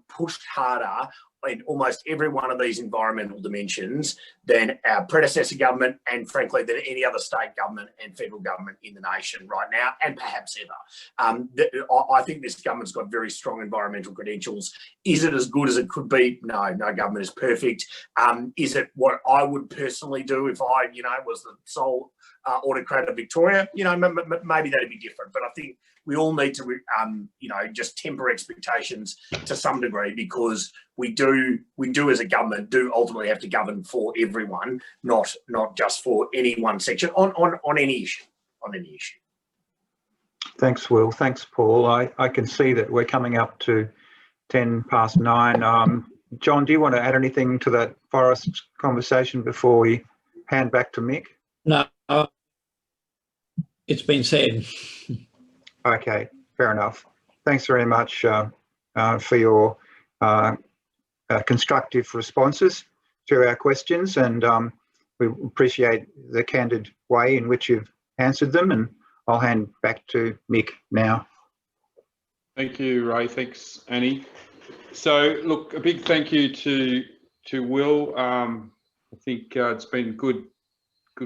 Speaker 6: pushed harder in almost every one of these environmental dimensions than our predecessor government, and frankly than any other state government and federal government in the nation right now, and perhaps ever. I think this government's got very strong environmental credentials. Is it as good as it could be? No, no government is perfect. Is it what I would personally do if I, you know, was the sole autocrat of Victoria? You know, maybe that'd be different. But I think we all need to, you know, just temper expectations to some degree, because we do as a government do ultimately have to govern for everyone, not just for any one section on any issue.
Speaker 2: Thanks, Will. Thanks, Paul. I can see that we're coming up to 9:10. John, do you want to add anything to that forest conversation before we hand back to Mick?
Speaker 7: No, it's been said.
Speaker 2: Okay, fair enough. Thanks very much for your constructive responses to our questions, and we appreciate the candid way in which you've answered them, and I'll hand back to Mick now.
Speaker 21: Thank you, Ray. Thanks, Annie. So, look, a big thank you to Will. I think it's been good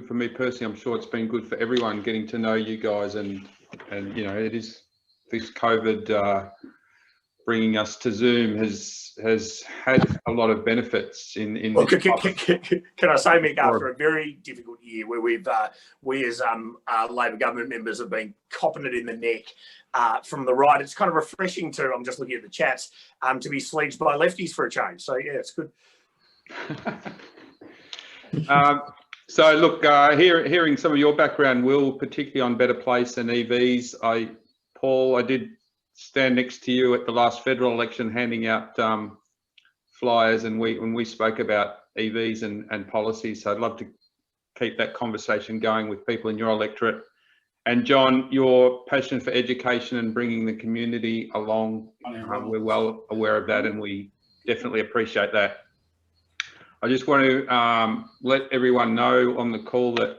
Speaker 21: for me personally. I'm sure it's been good for everyone getting to know you guys, and you know, it is this COVID bringing us to Zoom has had a lot of benefits in
Speaker 6: well, can I say, Mick, after a very difficult year where we as Labor government members have been copping it in the neck from the right, it's kind of refreshing to, I'm just looking at the chats, to be sledged by lefties for a change. So yeah, it's good.
Speaker 21: So look, hearing some of your background, Will, particularly on Better Place and EVs, Paul, I did stand next to you at the last federal election handing out flyers, and when we spoke about EVs and policies. So I'd love to keep that conversation going with people in your electorate. And John, your passion for education and bringing the community along, we're well aware of that, and we definitely appreciate that. I just want to let everyone know on the call that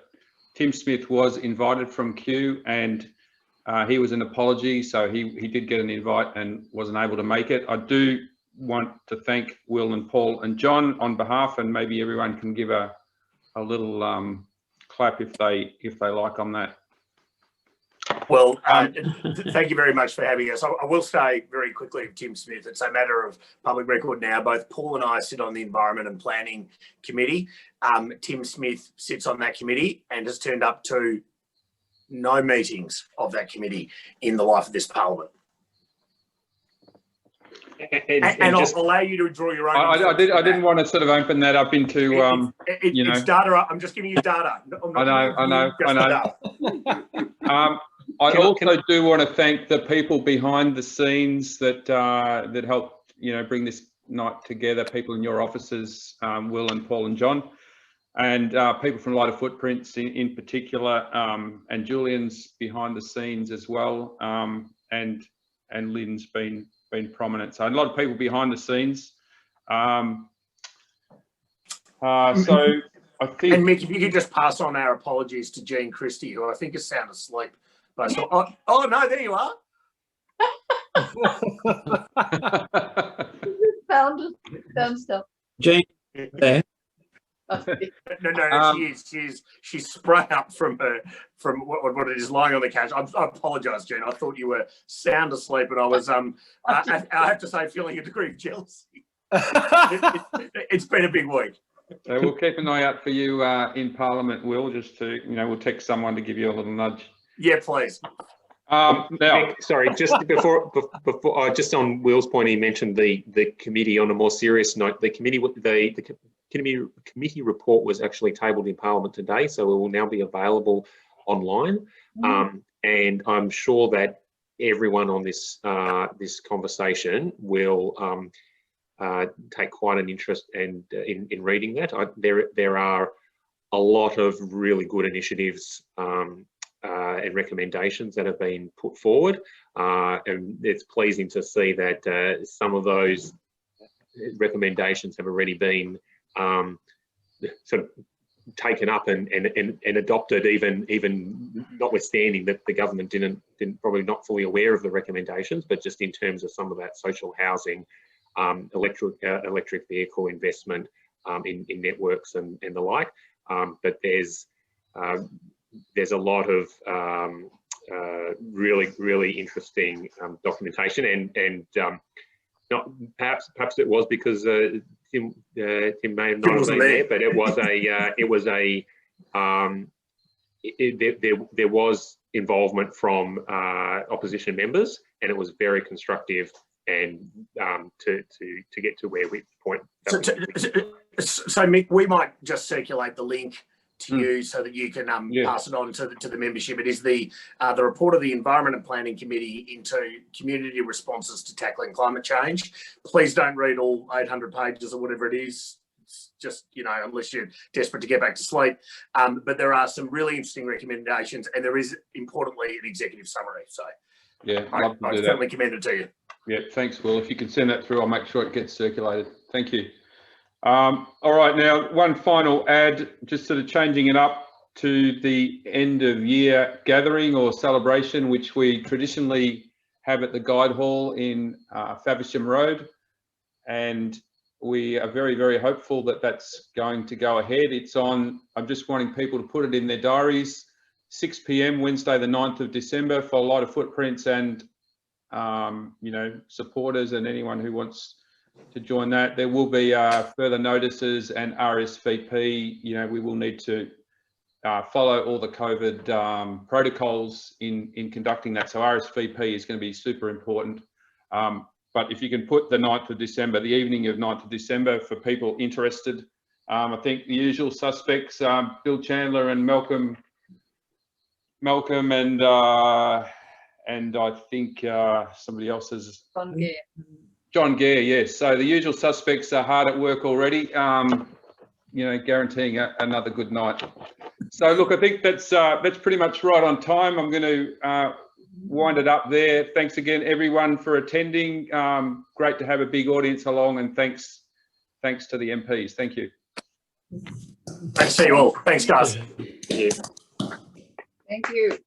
Speaker 21: Tim Smith was invited from Kew, and he was an apology, so he did get an invite and wasn't able to make it. I do want to thank Will and Paul and John on behalf, and maybe everyone can give a little clap if they like on that.
Speaker 6: Well, thank you very much for having us. I will say very quickly of Tim Smith, it's a matter of public record now. Both Paul and I sit on the Environment and Planning Committee. Tim Smith sits on that committee and has turned up to no meetings of that committee in the life of this parliament. And I'll allow you to draw your own.
Speaker 21: I didn't want to sort of open that up into you know.
Speaker 6: It's data. I'm just giving you data.
Speaker 21: I know. I also do want to thank the people behind the scenes that that helped, you know, bring this night together. People in your offices, Will and Paul and John, and people from Lighter Footprints in particular, and Julian's behind the scenes as well, and Lynn's been prominent. So a lot of people behind the scenes. So I think.
Speaker 6: And Mick, if you could just pass on our apologies to Jean Christie, who I think is sound asleep. Oh no, there you are.
Speaker 3: found stuff.
Speaker 7: Jean, there.
Speaker 6: No, she's sprung up from what it is lying on the couch. I apologise, Jean. I thought you were sound asleep, and I was I have to say, feeling a degree of jealousy. It's been a big week.
Speaker 21: So we'll keep an eye out for you in Parliament, Will. Just to, you know, we'll text someone to give you a little nudge.
Speaker 6: Yeah, please.
Speaker 21: Now,
Speaker 22: Mick, sorry, just before just on Will's point, he mentioned the committee. On a more serious note, the committee report was actually tabled in Parliament today, so it will now be available online. And I'm sure that everyone on this this conversation will take quite an interest in reading that. There are a lot of really good initiatives and recommendations that have been put forward, and it's pleasing to see that some of those recommendations have already been sort of taken up and adopted, even notwithstanding that the government didn't probably not fully aware of the recommendations, but just in terms of some of that social housing, electric vehicle investment in networks and the like. But there's a lot of really interesting documentation, and not perhaps it was because Tim may have not have been there, but there was involvement from opposition members, and it was very constructive, and to get to where we point.
Speaker 6: So Mick, we might just circulate the link to you so that you can pass it on to the membership. It is the report of the Environment and Planning Committee into community responses to tackling climate change. Please don't read all 800 pages or whatever it is. It's just, you know, unless you're desperate to get back to sleep. But there are some really interesting recommendations, and there is, importantly, an executive summary. So
Speaker 21: yeah,
Speaker 6: I certainly commend it to you.
Speaker 21: Yeah, thanks, Will. If you can send that through, I'll make sure it gets circulated. Thank you. All right, now one final ad, just sort of changing it up to the end of year gathering or celebration, which we traditionally have at the Guide Hall in Faversham Road, and we are very, very hopeful that that's going to go ahead. It's on, I'm just wanting people to put it in their diaries, 6 p.m. Wednesday the 9th of December for Lighter Footprints and you know, supporters and anyone who wants to join that. There will be further notices and RSVP. You know, we will need to follow all the COVID protocols in conducting that. So RSVP is going to be super important. But if you can put the 9th of December, the evening of 9th of December for people interested. I think the usual suspects, Bill Chandler and Malcolm and I think somebody else is John Gare, yes. So the usual suspects are hard at work already, you know, guaranteeing another good night. So look, I think that's pretty much right on time. I'm going to wind it up there. Thanks again, everyone, for attending. Great to have a big audience along, and thanks to the MPs. Thank you.
Speaker 6: Thanks to you all. Thanks, guys.
Speaker 3: Thank you.